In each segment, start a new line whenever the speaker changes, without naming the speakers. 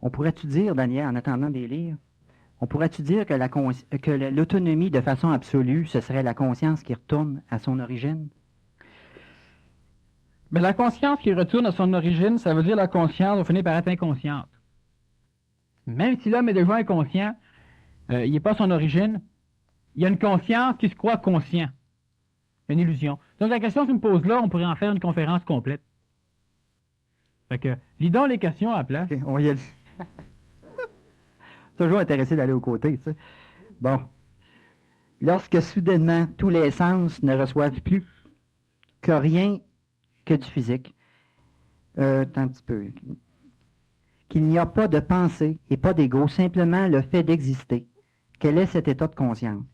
On pourrait-tu dire, Daniel, en attendant des lire, on pourrait-tu dire que l'autonomie de façon absolue, ce serait la conscience qui retourne à son origine?
Mais la conscience qui retourne à son origine, ça veut dire la conscience va finir par être inconsciente. Même si l'homme est déjà inconscient, il n'est pas à son origine, il y a une conscience qui se croit conscient. Une illusion. Donc la question que tu me poses là, on pourrait en faire une conférence complète. Fait que, lis donc les questions à la place.
Okay, on va y aller. Toujours intéressé d'aller aux côtés, tu sais. Bon. Lorsque soudainement tous les sens ne reçoivent plus que rien que du physique, un petit peu, qu'il n'y a pas de pensée et pas d'ego, simplement le fait d'exister. Quel est cet état de conscience?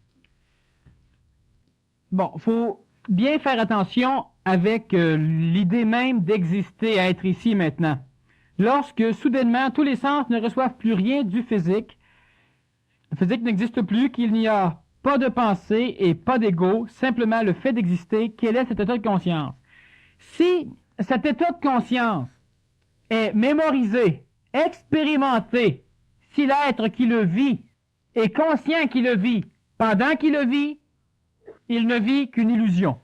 Bon, faut bien faire attention avec l'idée même d'exister, à être ici maintenant. Lorsque, soudainement, tous les sens ne reçoivent plus rien du physique, le physique n'existe plus, qu'il n'y a pas de pensée et pas d'ego, simplement le fait d'exister, quel est cet état de conscience? Si cet état de conscience est mémorisé, expérimenté, si l'être qui le vit est conscient qu'il le vit, pendant qu'il le vit, il ne vit qu'une illusion.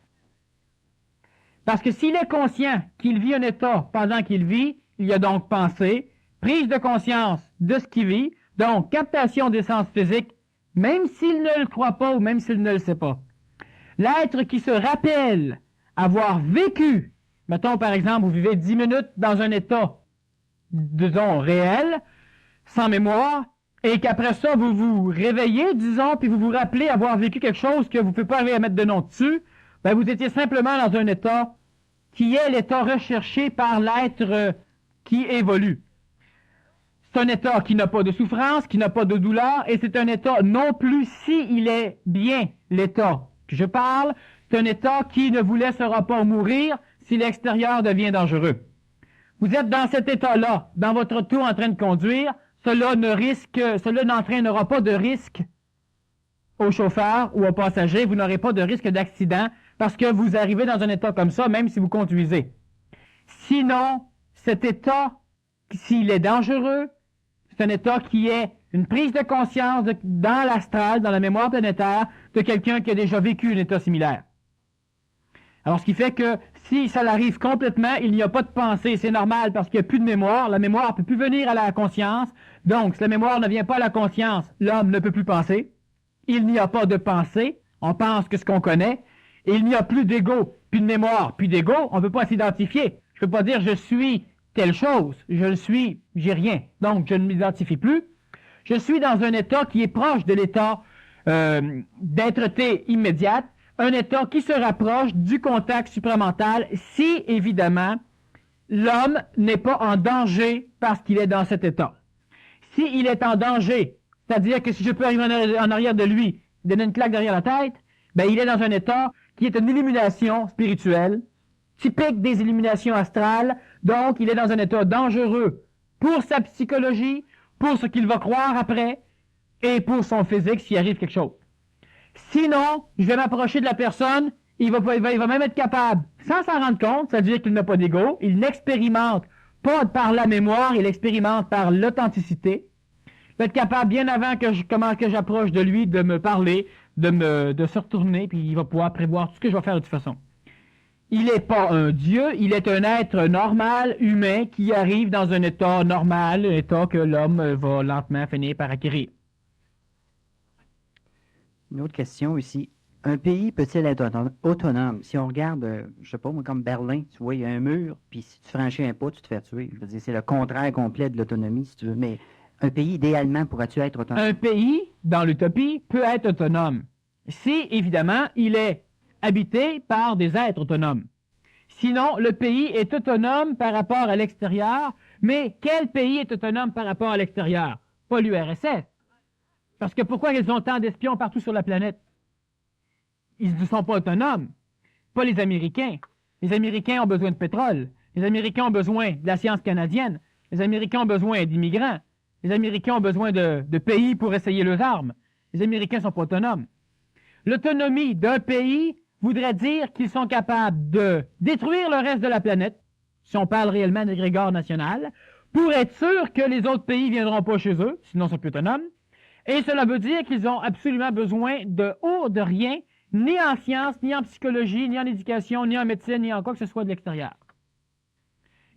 Parce que s'il est conscient qu'il vit un état pendant qu'il vit, il y a donc pensée, prise de conscience de ce qu'il vit, donc captation des sens physiques, même s'il ne le croit pas ou même s'il ne le sait pas. L'être qui se rappelle avoir vécu, mettons par exemple, vous vivez 10 minutes dans un état, disons, réel, sans mémoire, et qu'après ça, vous vous réveillez, disons, puis vous vous rappelez avoir vécu quelque chose que vous ne pouvez pas arriver à mettre de nom dessus, ben vous étiez simplement dans un état qui est l'état recherché par l'être qui évolue. C'est un état qui n'a pas de souffrance, qui n'a pas de douleur, et c'est un état non plus, s'il est bien l'état que je parle, c'est un état qui ne vous laissera pas mourir si l'extérieur devient dangereux. Vous êtes dans cet état-là, dans votre auto en train de conduire, cela n'entraînera pas de risque au chauffeur ou au passager, vous n'aurez pas de risque d'accident parce que vous arrivez dans un état comme ça, même si vous conduisez. Sinon, cet état, s'il est dangereux, c'est un état qui est une prise de conscience dans l'astral, dans la mémoire planétaire, de quelqu'un qui a déjà vécu un état similaire. Alors, ce qui fait que si ça l'arrive complètement, il n'y a pas de pensée. C'est normal parce qu'il n'y a plus de mémoire. La mémoire ne peut plus venir à la conscience. Donc, si la mémoire ne vient pas à la conscience, l'homme ne peut plus penser. Il n'y a pas de pensée. On pense que ce qu'on connaît. Et il n'y a plus d'ego, plus de mémoire, plus d'ego. On ne peut pas s'identifier. Je ne peux pas dire je suis telle chose. Je le suis, j'ai rien. Donc, je ne m'identifie plus. Je suis dans un état qui est proche de l'état d'être-té immédiate. Un état qui se rapproche du contact supramental si, évidemment, l'homme n'est pas en danger parce qu'il est dans cet état. S'il est en danger, c'est-à-dire que si je peux arriver en arrière de lui, donner une claque derrière la tête, ben il est dans un état qui est une illumination spirituelle, typique des illuminations astrales, donc il est dans un état dangereux pour sa psychologie, pour ce qu'il va croire après, et pour son physique s'il arrive quelque chose. Sinon, je vais m'approcher de la personne, il va même être capable, sans s'en rendre compte, c'est-à-dire qu'il n'a pas d'ego, il n'expérimente pas par la mémoire, il expérimente par l'authenticité. Il va être capable, bien avant que j'approche de lui, de me parler, de se retourner, puis il va pouvoir prévoir tout ce que je vais faire de toute façon. Il n'est pas un dieu, il est un être normal, humain, qui arrive dans un état normal, un état que l'homme va lentement finir par acquérir.
Une autre question ici. Un pays peut-il être autonome? Si on regarde, je sais pas, moi, comme Berlin, tu vois, il y a un mur, puis si tu franchis un pas, tu te fais tuer. Je veux dire, c'est le contraire complet de l'autonomie, si tu veux. Mais un pays, idéalement, pourrait-tu être autonome?
Un pays, dans l'utopie, peut être autonome. Si, évidemment, il est habité par des êtres autonomes. Sinon, le pays est autonome par rapport à l'extérieur, mais quel pays est autonome par rapport à l'extérieur? Pas l'URSS. Parce que pourquoi ils ont tant d'espions partout sur la planète? Ils ne sont pas autonomes. Pas les Américains. Les Américains ont besoin de pétrole. Les Américains ont besoin de la science canadienne. Les Américains ont besoin d'immigrants. Les Américains ont besoin de pays pour essayer leurs armes. Les Américains ne sont pas autonomes. L'autonomie d'un pays voudrait dire qu'ils sont capables de détruire le reste de la planète, si on parle réellement d'égrégore national, pour être sûr que les autres pays ne viendront pas chez eux, sinon ils sont plus autonomes. Et cela veut dire qu'ils ont absolument besoin de rien, ni en sciences, ni en psychologie, ni en éducation, ni en médecine, ni en quoi que ce soit de l'extérieur.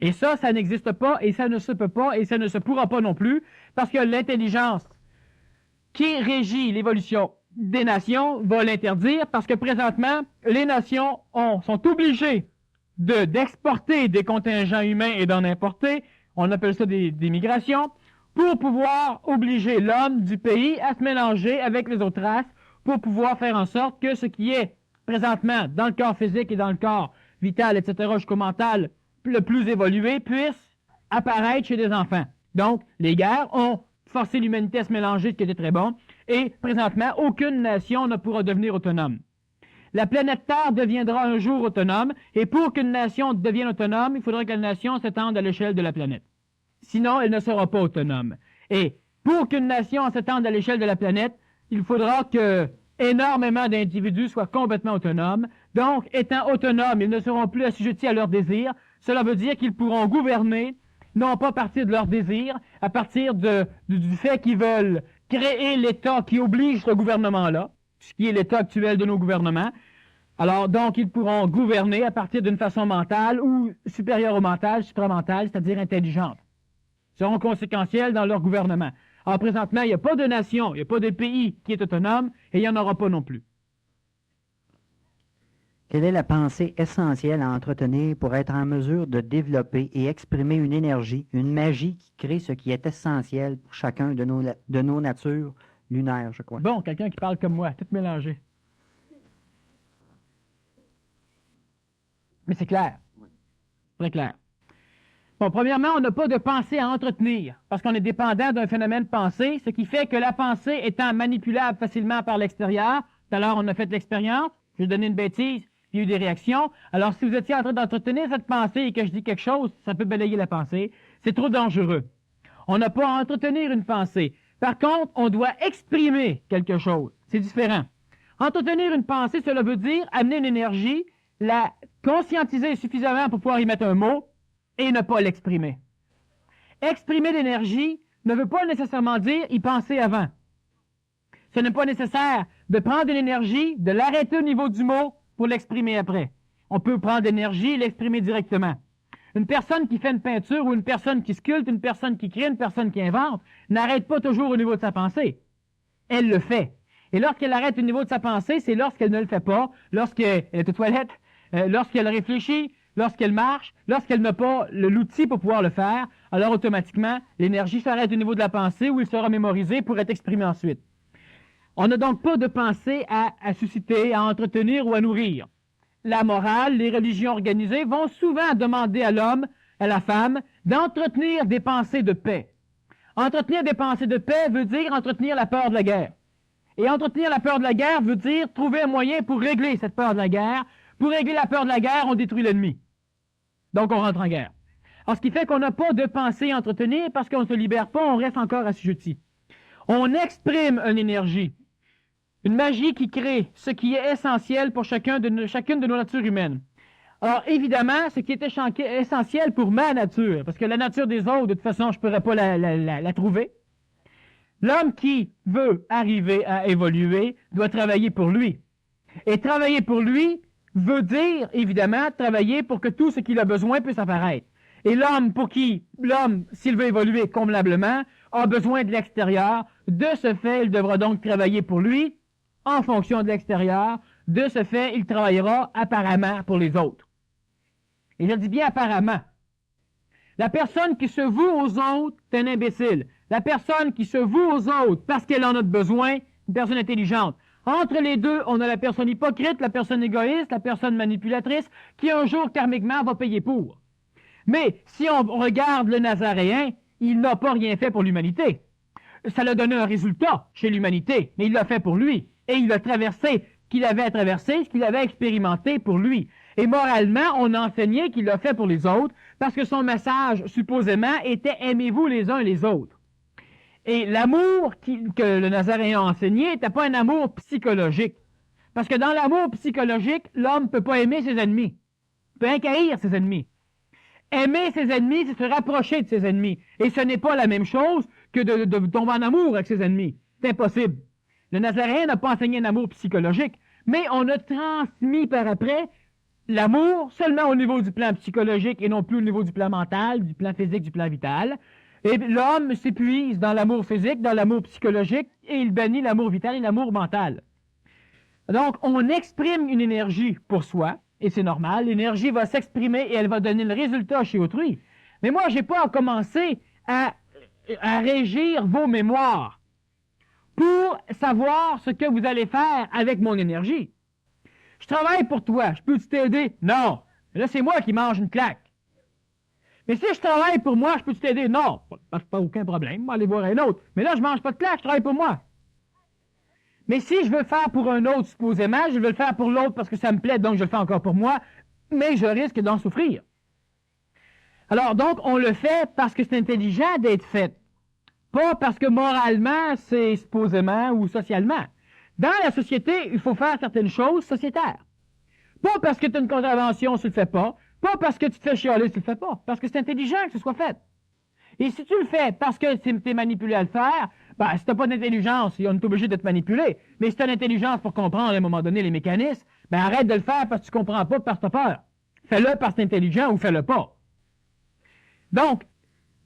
Et ça n'existe pas, et ça ne se peut pas, et ça ne se pourra pas non plus, parce que l'intelligence qui régit l'évolution des nations va l'interdire, parce que présentement, les nations sont obligées d'exporter des contingents humains et d'en importer, on appelle ça des migrations, pour pouvoir obliger l'homme du pays à se mélanger avec les autres races, pour pouvoir faire en sorte que ce qui est présentement dans le corps physique et dans le corps vital, etc., jusqu'au mental, le plus évolué, puisse apparaître chez des enfants. Donc, les guerres ont forcé l'humanité à se mélanger, ce qui était très bon, et présentement, aucune nation ne pourra devenir autonome. La planète Terre deviendra un jour autonome, et pour qu'une nation devienne autonome, il faudra que la nation s'étende à l'échelle de la planète. Sinon, elle ne sera pas autonome. Et pour qu'une nation s'étende à l'échelle de la planète, il faudra que énormément d'individus soient complètement autonomes. Donc, étant autonomes, ils ne seront plus assujettis à leurs désirs. Cela veut dire qu'ils pourront gouverner, non pas à partir de leurs désirs, à partir du fait qu'ils veulent créer l'État qui oblige ce gouvernement-là, ce qui est l'État actuel de nos gouvernements. Alors, donc, ils pourront gouverner à partir d'une façon mentale ou supérieure au mental, supramentale, c'est-à-dire intelligente. Ils seront conséquentiels dans leur gouvernement. Alors, présentement, il n'y a pas de nation, il n'y a pas de pays qui est autonome, et il n'y en aura pas non plus.
Quelle est la pensée essentielle à entretenir pour être en mesure de développer et exprimer une énergie, une magie qui crée ce qui est essentiel pour chacun de nos natures lunaires, je crois?
Bon, quelqu'un qui parle comme moi, tout mélangé. Mais c'est clair. Très clair. Bon, premièrement, on n'a pas de pensée à entretenir, parce qu'on est dépendant d'un phénomène pensée, ce qui fait que la pensée étant manipulable facilement par l'extérieur, tout à l'heure on a fait l'expérience, je vais donner une bêtise, il y a eu des réactions. Alors, si vous étiez en train d'entretenir cette pensée et que je dis quelque chose, ça peut balayer la pensée. C'est trop dangereux. On n'a pas à entretenir une pensée. Par contre, on doit exprimer quelque chose. C'est différent. Entretenir une pensée, cela veut dire amener une énergie, la conscientiser suffisamment pour pouvoir y mettre un mot et ne pas l'exprimer. Exprimer l'énergie ne veut pas nécessairement dire y penser avant. Ce n'est pas nécessaire de prendre une énergie, de l'arrêter au niveau du mot pour l'exprimer après. On peut prendre l'énergie et l'exprimer directement. Une personne qui fait une peinture ou une personne qui sculpte, une personne qui crée, une personne qui invente, n'arrête pas toujours au niveau de sa pensée. Elle le fait. Et lorsqu'elle arrête au niveau de sa pensée, c'est lorsqu'elle ne le fait pas, lorsqu'elle est aux toilettes, lorsqu'elle réfléchit, lorsqu'elle marche, lorsqu'elle n'a pas l'outil pour pouvoir le faire, alors automatiquement, l'énergie s'arrête au niveau de la pensée où il sera mémorisé pour être exprimé ensuite. On n'a donc pas de pensée à susciter, à entretenir ou à nourrir. La morale, les religions organisées vont souvent demander à l'homme, à la femme, d'entretenir des pensées de paix. Entretenir des pensées de paix veut dire entretenir la peur de la guerre. Et entretenir la peur de la guerre veut dire trouver un moyen pour régler cette peur de la guerre. Pour régler la peur de la guerre, on détruit l'ennemi. Donc on rentre en guerre. Alors ce qui fait qu'on n'a pas de pensée à entretenir parce qu'on ne se libère pas, on reste encore assujetti. On exprime une énergie. Une magie qui crée ce qui est essentiel pour chacune de nos natures humaines. Alors, évidemment, ce qui est essentiel pour ma nature, parce que la nature des autres, de toute façon, je ne pourrais pas la trouver. L'homme qui veut arriver à évoluer doit travailler pour lui. Et travailler pour lui veut dire, évidemment, travailler pour que tout ce qu'il a besoin puisse apparaître. Et l'homme, s'il veut évoluer convenablement, a besoin de l'extérieur. De ce fait, il devra donc travailler pour lui, en fonction de l'extérieur. De ce fait, il travaillera apparemment pour les autres. Et je dis bien apparemment. La personne qui se voue aux autres est un imbécile. La personne qui se voue aux autres parce qu'elle en a besoin, une personne intelligente. Entre les deux, on a la personne hypocrite, la personne égoïste, la personne manipulatrice, qui un jour, karmiquement, va payer pour. Mais si on regarde le Nazaréen, il n'a pas rien fait pour l'humanité. Ça l'a donné un résultat chez l'humanité, mais il l'a fait pour lui. Et il a traversé ce qu'il avait à traverser, ce qu'il avait expérimenté pour lui. Et moralement, on a enseigné qu'il l'a fait pour les autres, parce que son message, supposément, était « aimez-vous les uns les autres ». Et l'amour que le Nazaréen a enseigné n'était pas un amour psychologique. Parce que dans l'amour psychologique, l'homme ne peut pas aimer ses ennemis. Il peut inquérir ses ennemis. Aimer ses ennemis, c'est se rapprocher de ses ennemis. Et ce n'est pas la même chose que de tomber en amour avec ses ennemis. C'est impossible. Le Nazaréen n'a pas enseigné un amour psychologique, mais on a transmis par après l'amour seulement au niveau du plan psychologique et non plus au niveau du plan mental, du plan physique, du plan vital. Et l'homme s'épuise dans l'amour physique, dans l'amour psychologique, et il bannit l'amour vital et l'amour mental. Donc, on exprime une énergie pour soi, et c'est normal, l'énergie va s'exprimer et elle va donner le résultat chez autrui. Mais moi, j'ai pas à commencer à régir vos mémoires pour savoir ce que vous allez faire avec mon énergie. Je travaille pour toi, je peux t'aider? Non. Là, c'est moi qui mange une claque. Mais si je travaille pour moi, je peux t'aider? Non. Pas aucun problème, moi aller voir un autre. Mais là, je mange pas de claque, je travaille pour moi. Mais si je veux faire pour un autre, supposément, je veux le faire pour l'autre parce que ça me plaît, donc je le fais encore pour moi, mais je risque d'en souffrir. Alors, donc, on le fait parce que c'est intelligent d'être fait. Pas parce que moralement, c'est supposément ou socialement. Dans la société, il faut faire certaines choses sociétaires. Pas parce que tu as une contravention, tu le fais pas. Pas parce que tu te fais chialer, tu le fais pas. Parce que c'est intelligent que ce soit fait. Et si tu le fais parce que tu es manipulé à le faire, ben, si tu n'as pas d'intelligence, on est obligé de te manipuler. Mais si tu as l'intelligence pour comprendre à un moment donné les mécanismes, ben arrête de le faire parce que tu comprends pas, parce que tu as peur. Fais-le parce que tu es intelligent ou fais-le pas. Donc,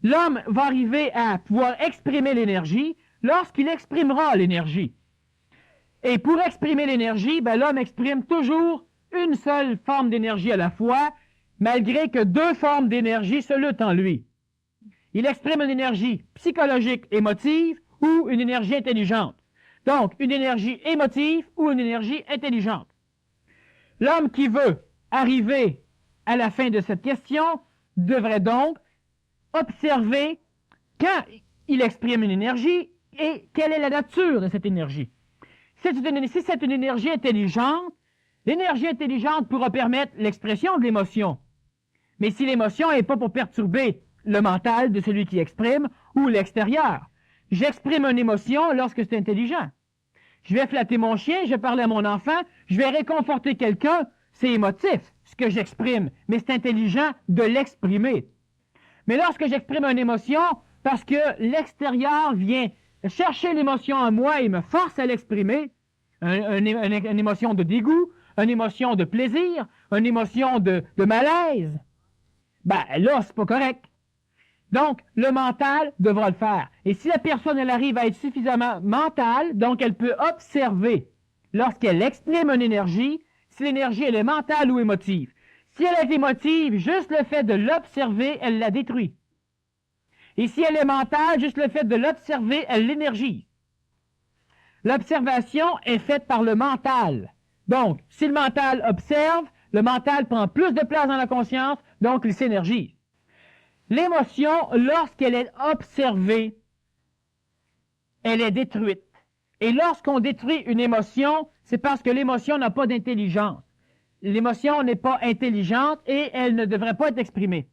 l'homme va arriver à pouvoir exprimer l'énergie lorsqu'il exprimera l'énergie. Et pour exprimer l'énergie, ben, l'homme exprime toujours une seule forme d'énergie à la fois, malgré que deux formes d'énergie se luttent en lui. Il exprime une énergie psychologique émotive ou une énergie intelligente. Donc, une énergie émotive ou une énergie intelligente. L'homme qui veut arriver à la fin de cette question devrait donc observer quand il exprime une énergie et quelle est la nature de cette énergie. Si c'est une énergie intelligente, l'énergie intelligente pourra permettre l'expression de l'émotion. Mais si l'émotion n'est pas pour perturber le mental de celui qui exprime ou l'extérieur, j'exprime une émotion lorsque c'est intelligent. Je vais flatter mon chien, je vais parler à mon enfant, je vais réconforter quelqu'un, c'est émotif ce que j'exprime, mais c'est intelligent de l'exprimer. Mais lorsque j'exprime une émotion, parce que l'extérieur vient chercher l'émotion en moi et me force à l'exprimer, une émotion de dégoût, une émotion de plaisir, une émotion de malaise, ben là, c'est pas correct. Donc, le mental devra le faire. Et si la personne, elle arrive à être suffisamment mentale, donc elle peut observer lorsqu'elle exprime une énergie, si l'énergie, elle est mentale ou émotive. Si elle est émotive, juste le fait de l'observer, elle la détruit. Et si elle est mentale, juste le fait de l'observer, elle l'énergise. L'observation est faite par le mental. Donc, si le mental observe, le mental prend plus de place dans la conscience, donc il s'énergise. L'émotion, lorsqu'elle est observée, elle est détruite. Et lorsqu'on détruit une émotion, c'est parce que l'émotion n'a pas d'intelligence. L'émotion n'est pas intelligente et elle ne devrait pas être exprimée.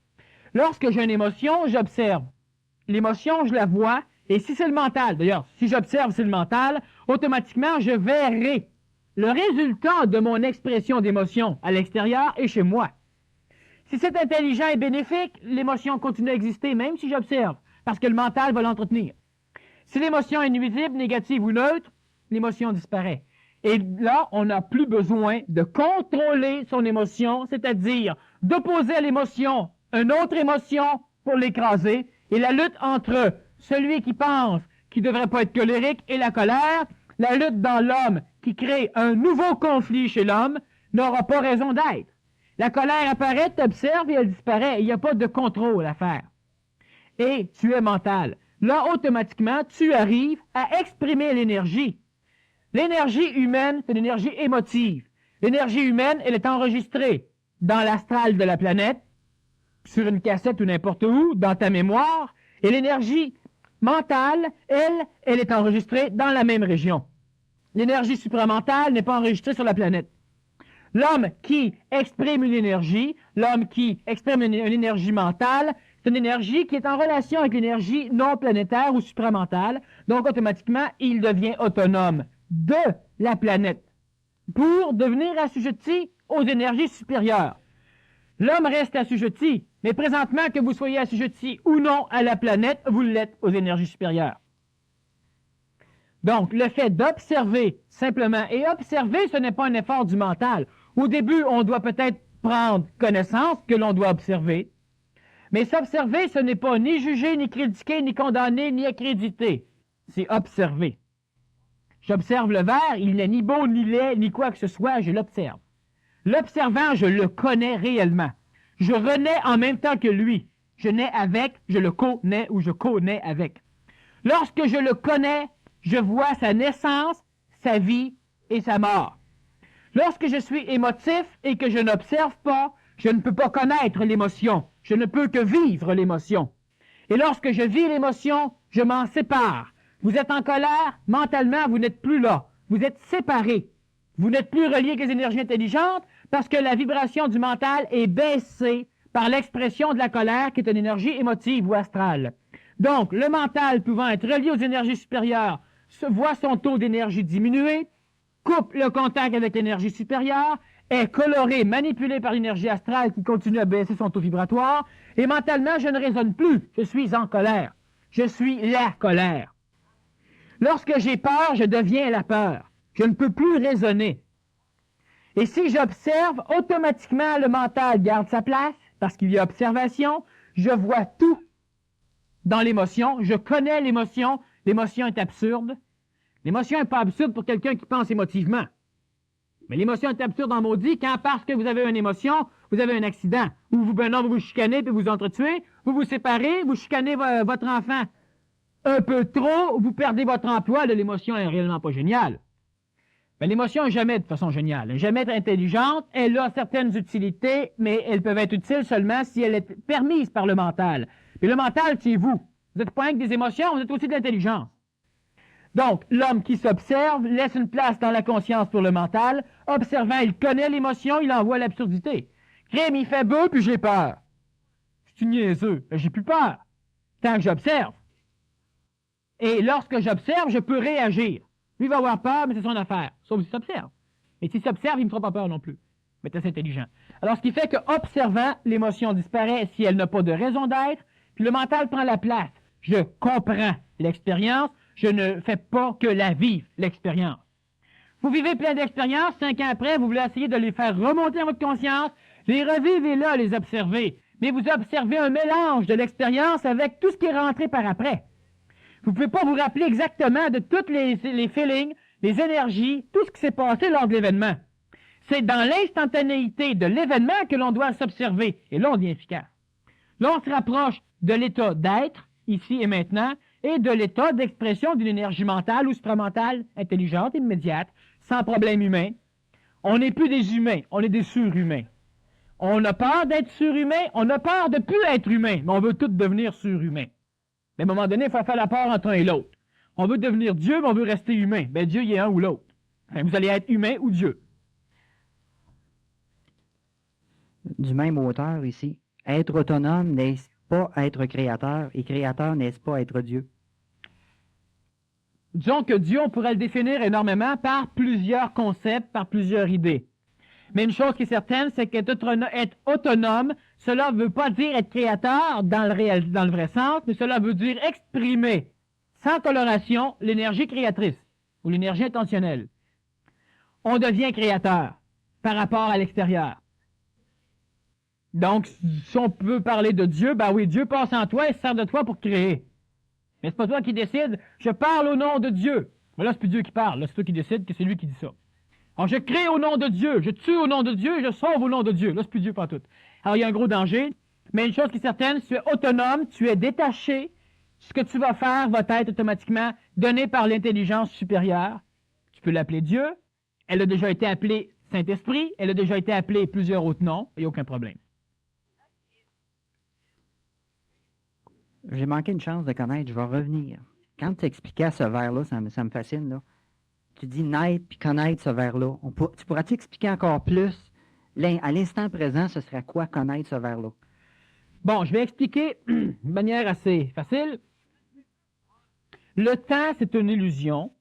Lorsque j'ai une émotion, j'observe. L'émotion, je la vois, et si c'est le mental, d'ailleurs, si j'observe, c'est le mental, automatiquement, je verrai le résultat de mon expression d'émotion à l'extérieur et chez moi. Si c'est intelligent et bénéfique, l'émotion continue à exister, même si j'observe, parce que le mental va l'entretenir. Si l'émotion est nuisible, négative ou neutre, l'émotion disparaît. Et là, on n'a plus besoin de contrôler son émotion, c'est-à-dire d'opposer à l'émotion une autre émotion pour l'écraser, et la lutte entre celui qui pense qu'il ne devrait pas être colérique et la colère, la lutte dans l'homme qui crée un nouveau conflit chez l'homme, n'aura pas raison d'être. La colère apparaît, t'observes et elle disparaît. Il n'y a pas de contrôle à faire. Et tu es mental. Là, automatiquement, tu arrives à exprimer l'énergie. L'énergie humaine, c'est l'énergie émotive. L'énergie humaine, elle est enregistrée dans l'astral de la planète, sur une cassette ou n'importe où, dans ta mémoire. Et l'énergie mentale, elle est enregistrée dans la même région. L'énergie supramentale n'est pas enregistrée sur la planète. L'homme qui exprime une énergie, l'homme qui exprime une énergie mentale, c'est une énergie qui est en relation avec l'énergie non planétaire ou supramentale, donc automatiquement, il devient autonome de la planète pour devenir assujetti aux énergies supérieures. L'homme reste assujetti, mais présentement que vous soyez assujetti ou non à la planète, vous l'êtes aux énergies supérieures. Donc, le fait d'observer simplement, et observer, ce n'est pas un effort du mental. Au début, on doit peut-être prendre connaissance que l'on doit observer, mais s'observer, ce n'est pas ni juger, ni critiquer, ni condamner, ni accréditer. C'est observer. J'observe le verre, il n'est ni beau, ni laid, ni quoi que ce soit, je l'observe. L'observant, je le connais réellement. Je renais en même temps que lui. Je nais avec, je le connais ou je connais avec. Lorsque je le connais, je vois sa naissance, sa vie et sa mort. Lorsque je suis émotif et que je n'observe pas, je ne peux pas connaître l'émotion. Je ne peux que vivre l'émotion. Et lorsque je vis l'émotion, je m'en sépare. Vous êtes en colère, mentalement, vous n'êtes plus là. Vous êtes séparés. Vous n'êtes plus reliés avec les énergies intelligentes parce que la vibration du mental est baissée par l'expression de la colère qui est une énergie émotive ou astrale. Donc, le mental pouvant être relié aux énergies supérieures voit son taux d'énergie diminuer, coupe le contact avec l'énergie supérieure, est coloré, manipulé par l'énergie astrale qui continue à baisser son taux vibratoire, et mentalement, je ne raisonne plus, je suis en colère. Je suis la colère. Lorsque j'ai peur, je deviens la peur. Je ne peux plus raisonner. Et si j'observe, automatiquement, le mental garde sa place, parce qu'il y a observation, je vois tout dans l'émotion, je connais l'émotion est absurde. L'émotion n'est pas absurde pour quelqu'un qui pense émotivement. Mais l'émotion est absurde en maudit quand, parce que vous avez une émotion, vous avez un accident, ou vous vous chicanez puis vous entretuez, vous vous séparez, vous chicanez votre enfant un peu trop, vous perdez votre emploi, l'émotion est réellement pas géniale. Mais l'émotion n'est jamais de façon géniale, elle n'est jamais intelligente, elle a certaines utilités, mais elles peuvent être utiles seulement si elle est permise par le mental. Puis le mental, c'est vous. Vous n'êtes pas que des émotions, vous êtes aussi de l'intelligence. Donc, l'homme qui s'observe laisse une place dans la conscience pour le mental. Observant, il connaît l'émotion, il en voit l'absurdité. Crime, il fait beau, puis j'ai peur. Je suis niaiseux, j'ai plus peur. Tant que j'observe. Et lorsque j'observe, je peux réagir. Lui va avoir peur, mais c'est son affaire. Sauf s'il s'observe. Et s'il s'observe, il ne me fera pas peur non plus. Mais c'est intelligent. Alors, ce qui fait que, observant, l'émotion disparaît si elle n'a pas de raison d'être, puis le mental prend la place. Je comprends l'expérience, je ne fais pas que la vivre, l'expérience. Vous vivez plein d'expériences, 5 ans après, vous voulez essayer de les faire remonter à votre conscience, les revivez-là, les observez. Mais vous observez un mélange de l'expérience avec tout ce qui est rentré par après. Vous ne pouvez pas vous rappeler exactement de tous les feelings, les énergies, tout ce qui s'est passé lors de l'événement. C'est dans l'instantanéité de l'événement que l'on doit s'observer, et là on devient efficace. Là on se rapproche de l'état d'être, ici et maintenant, et de l'état d'expression d'une énergie mentale ou supramentale intelligente, immédiate, sans problème humain. On n'est plus des humains, on est des surhumains. On a peur d'être surhumain, on a peur de plus être humain, mais on veut tous devenir surhumains. Mais à un moment donné, il faut faire la part entre un et l'autre. On veut devenir Dieu, mais on veut rester humain. Ben Dieu, il est un ou l'autre. Enfin, vous allez être humain ou Dieu.
Du même auteur ici. Être autonome n'est-ce pas être créateur, et créateur n'est-ce pas être Dieu?
Disons que Dieu, on pourrait le définir énormément par plusieurs concepts, par plusieurs idées. Mais une chose qui est certaine, c'est qu'être autonome, cela ne veut pas dire être créateur dans le vrai sens, mais cela veut dire exprimer, sans coloration, l'énergie créatrice ou l'énergie intentionnelle. On devient créateur par rapport à l'extérieur. Donc, si on peut parler de Dieu, ben oui, Dieu passe en toi et se sert de toi pour créer. Mais c'est pas toi qui décide, je parle au nom de Dieu. Mais là, c'est plus Dieu qui parle, là, c'est toi qui décide que c'est lui qui dit ça. Alors, je crée au nom de Dieu, je tue au nom de Dieu, je sauve au nom de Dieu. Là, c'est plus Dieu partout. Alors, il y a un gros danger, mais une chose qui est certaine, tu es autonome, tu es détaché. Ce que tu vas faire va être automatiquement donné par l'intelligence supérieure. Tu peux l'appeler Dieu. Elle a déjà été appelée Saint-Esprit. Elle a déjà été appelée plusieurs autres noms. Il n'y a aucun problème.
J'ai manqué une chance de connaître, je vais revenir. Quand tu expliquais ce vers-là, ça me fascine, là. Tu dis naître puis connaître ce vers-là. Tu pourras-tu expliquer encore plus, à l'instant présent, ce serait quoi connaître ce vers-là?
Bon, je vais expliquer de manière assez facile. Le temps, c'est une illusion.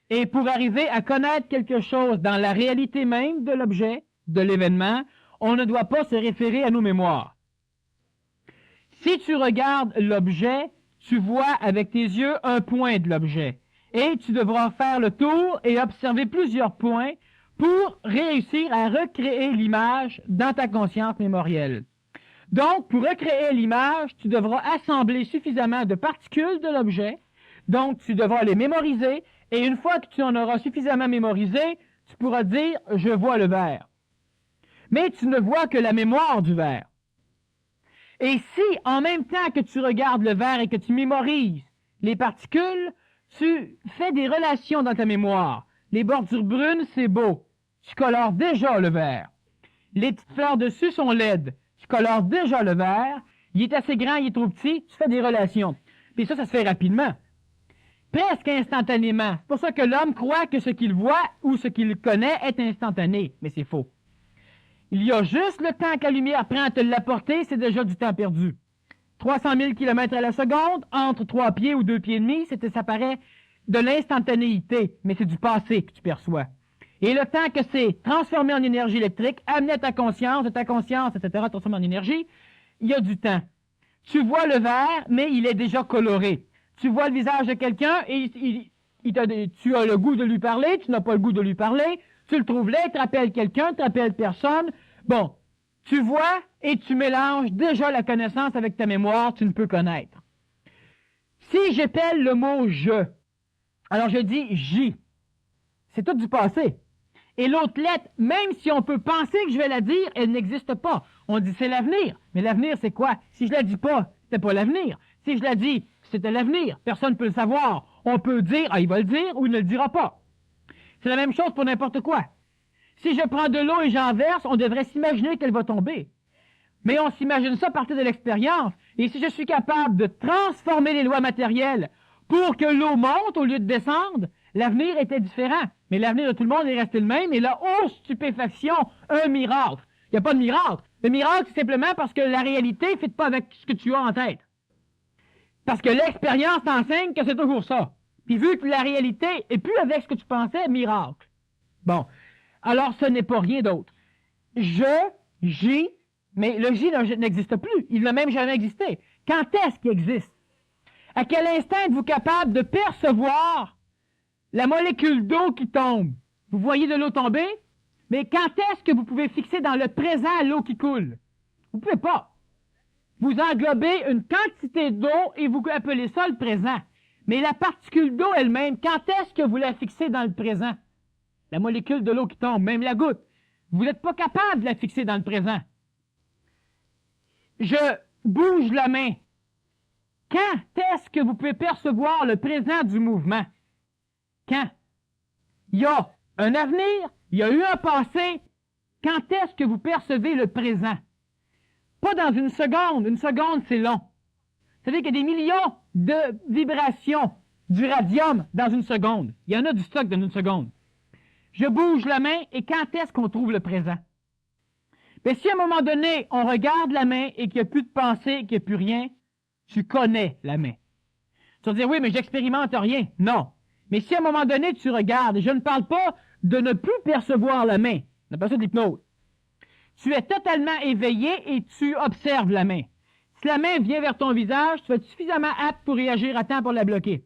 Et pour arriver à connaître quelque chose dans la réalité même de l'objet, de l'événement, on ne doit pas se référer à nos mémoires. Si tu regardes l'objet, tu vois avec tes yeux un point de l'objet. Et tu devras faire le tour et observer plusieurs points pour réussir à recréer l'image dans ta conscience mémorielle. Donc, pour recréer l'image, tu devras assembler suffisamment de particules de l'objet. Donc, tu devras les mémoriser. Et une fois que tu en auras suffisamment mémorisé, tu pourras dire « je vois le verre ». Mais tu ne vois que la mémoire du verre. Et si, en même temps que tu regardes le verre et que tu mémorises les particules, tu fais des relations dans ta mémoire. Les bordures brunes, c'est beau. Tu colores déjà le verre. Les petites fleurs dessus sont laides. Tu colores déjà le verre. Il est assez grand, il est trop petit. Tu fais des relations. Puis ça se fait rapidement. Presque instantanément. C'est pour ça que l'homme croit que ce qu'il voit ou ce qu'il connaît est instantané. Mais c'est faux. Il y a juste le temps que la lumière prend à te l'apporter, c'est déjà du temps perdu. 300 000 km à la seconde, entre 3 pieds ou 2 pieds et demi, ça paraît de l'instantanéité, mais c'est du passé que tu perçois. Et le temps que c'est transformé en énergie électrique, amené à ta conscience, de ta conscience, etc., transformé en énergie, il y a du temps. Tu vois le verre, mais il est déjà coloré. Tu vois le visage de quelqu'un et tu as le goût de lui parler, tu n'as pas le goût de lui parler, tu le trouves laid, tu te rappelles quelqu'un, tu te rappelles personne. Bon, tu vois et tu mélanges déjà la connaissance avec ta mémoire, tu ne peux connaître. Si j'appelle le mot « je », alors je dis « j'y ». C'est tout du passé. Et l'autre lettre, même si on peut penser que je vais la dire, elle n'existe pas. On dit c'est l'avenir. Mais l'avenir, c'est quoi? Si je la dis pas, c'est pas l'avenir. Si je la dis, c'était l'avenir. Personne ne peut le savoir. On peut dire, ah, il va le dire ou il ne le dira pas. C'est la même chose pour n'importe quoi. Si je prends de l'eau et j'en verse, on devrait s'imaginer qu'elle va tomber. Mais on s'imagine ça à partir de l'expérience. Et si je suis capable de transformer les lois matérielles pour que l'eau monte au lieu de descendre, l'avenir était différent. Mais l'avenir de tout le monde est resté le même. Et là, oh, stupéfaction, un miracle. Il n'y a pas de miracle. Le miracle, c'est simplement parce que la réalité ne fit pas avec ce que tu as en tête. Parce que l'expérience t'enseigne que c'est toujours ça. Puis vu que la réalité est plus avec ce que tu pensais, miracle. Bon. Alors, ce n'est pas rien d'autre. J'y, mais le J n'existe plus. Il n'a même jamais existé. Quand est-ce qu'il existe? À quel instant êtes-vous capable de percevoir la molécule d'eau qui tombe? Vous voyez de l'eau tomber? Mais quand est-ce que vous pouvez fixer dans le présent l'eau qui coule? Vous ne pouvez pas. Vous englobez une quantité d'eau et vous appelez ça le présent. Mais la particule d'eau elle-même, quand est-ce que vous la fixez dans le présent? La molécule de l'eau qui tombe, même la goutte. Vous n'êtes pas capable de la fixer dans le présent. Je bouge la main. Quand est-ce que vous pouvez percevoir le présent du mouvement? Quand? Il y a un avenir, il y a eu un passé. Quand est-ce que vous percevez le présent? Pas dans une seconde. Une seconde, c'est long. Vous savez qu'il y a des millions de vibrations du radium dans une seconde. Il y en a du stock dans une seconde. Je bouge la main et quand est-ce qu'on trouve le présent? Mais si à un moment donné, on regarde la main et qu'il n'y a plus de pensée, qu'il n'y a plus rien, tu connais la main. Tu vas dire, oui, mais j'expérimente rien. Non. Mais si à un moment donné, tu regardes, et je ne parle pas de ne plus percevoir la main, on appelle ça de l'hypnose. Tu es totalement éveillé et tu observes la main. Si la main vient vers ton visage, tu vas être suffisamment apte pour réagir à temps pour la bloquer.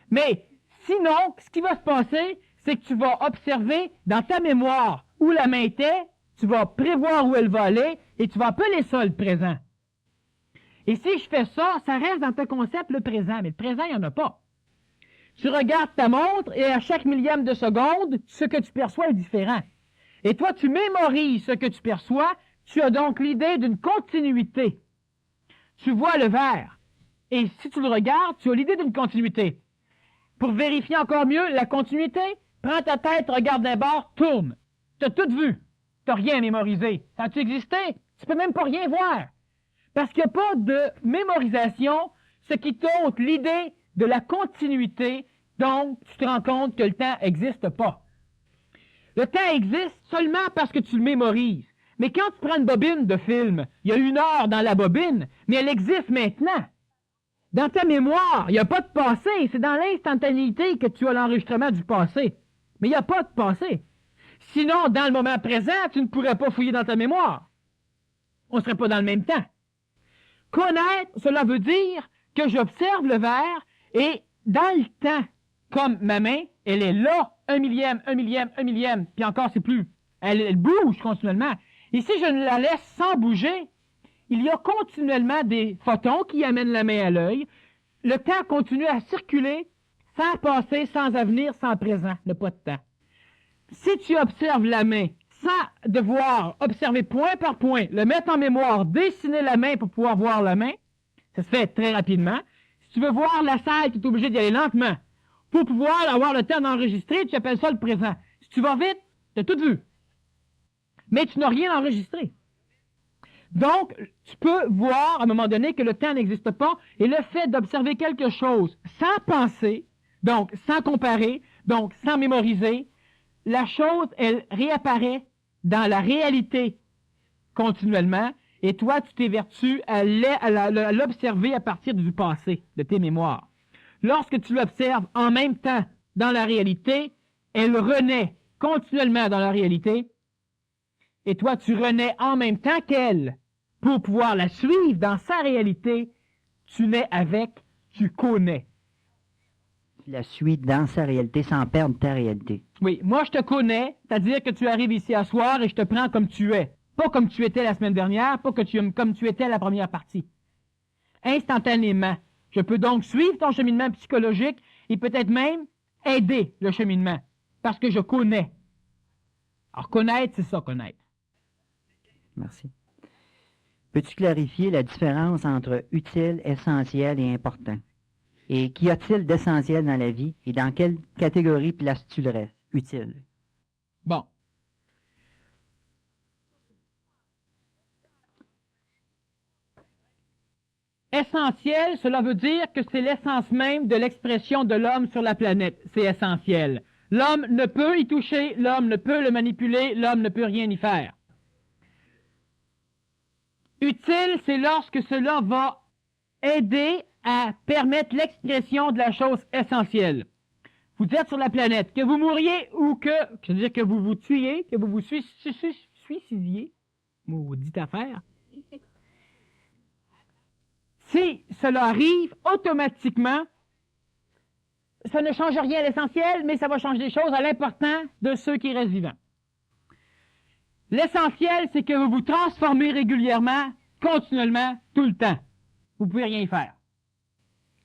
Mais sinon, ce qui va se passer, c'est que tu vas observer dans ta mémoire où la main était, tu vas prévoir où elle va aller et tu vas appeler ça le présent. Et si je fais ça, ça reste dans ton concept le présent, mais le présent, il n'y en a pas. Tu regardes ta montre et à chaque millième de seconde, ce que tu perçois est différent. Et toi, tu mémorises ce que tu perçois, tu as donc l'idée d'une continuité. Tu vois le verre, et si tu le regardes, tu as l'idée d'une continuité. Pour vérifier encore mieux la continuité, prends ta tête, regarde d'un bord, tourne. Tu as tout vu. Tu n'as rien mémorisé. Ça a-tu existé? Tu peux même pas rien voir. Parce qu'il n'y a pas de mémorisation, ce qui t'ôte l'idée de la continuité, donc tu te rends compte que le temps n'existe pas. Le temps existe seulement parce que tu le mémorises. Mais quand tu prends une bobine de film, il y a 1 heure dans la bobine, mais elle existe maintenant. Dans ta mémoire, il n'y a pas de passé. C'est dans l'instantanéité que tu as l'enregistrement du passé. Mais il n'y a pas de passé. Sinon, dans le moment présent, tu ne pourrais pas fouiller dans ta mémoire. On ne serait pas dans le même temps. Connaître, cela veut dire que j'observe le verre et dans le temps, comme ma main, elle est là, 1 millième, puis encore c'est plus. Elle bouge continuellement. Et si je ne la laisse sans bouger, il y a continuellement des photons qui amènent la main à l'œil. Le temps continue à circuler sans passé, sans avenir, sans présent. Il n'y a pas de temps. Si tu observes la main sans devoir observer point par point, le mettre en mémoire, dessiner la main pour pouvoir voir la main, ça se fait très rapidement. Si tu veux voir la salle, tu es obligé d'y aller lentement. Pour pouvoir avoir le temps d'enregistrer, tu appelles ça le présent. Si tu vas vite, tu as tout vu. Mais tu n'as rien enregistré. Donc, tu peux voir à un moment donné que le temps n'existe pas et le fait d'observer quelque chose sans penser, donc sans comparer, donc sans mémoriser, la chose, elle réapparaît dans la réalité continuellement et toi, tu t'évertues à l'observer à partir du passé, de tes mémoires. Lorsque tu l'observes en même temps dans la réalité, elle renaît continuellement dans la réalité et toi, tu renais en même temps qu'elle. Pour pouvoir la suivre dans sa réalité, tu nais avec, tu connais.
Tu la suis dans sa réalité sans perdre ta réalité.
Oui, moi je te connais, c'est-à-dire que tu arrives ici à soir et je te prends comme tu es. Pas comme tu étais la semaine dernière, pas comme tu étais la première partie. Instantanément. Je peux donc suivre ton cheminement psychologique et peut-être même aider le cheminement, parce que je connais. Alors connaître, c'est ça, connaître.
Merci. Peux-tu clarifier la différence entre utile, essentiel et important? Et qu'y a-t-il d'essentiel dans la vie et dans quelle catégorie places-tu le reste? Utile.
Bon. Essentiel, cela veut dire que c'est l'essence même de l'expression de l'homme sur la planète. C'est essentiel. L'homme ne peut y toucher, l'homme ne peut le manipuler, l'homme ne peut rien y faire. Utile, c'est lorsque cela va aider à permettre l'expression de la chose essentielle. Vous êtes sur la planète, que vous mouriez ou c'est-à-dire que vous vous tuiez, que vous vous suicidiez, maudite affaire. Si cela arrive, automatiquement, ça ne change rien à l'essentiel, mais ça va changer des choses à l'important de ceux qui restent vivants. L'essentiel, c'est que vous vous transformez régulièrement, continuellement, tout le temps. Vous ne pouvez rien y faire.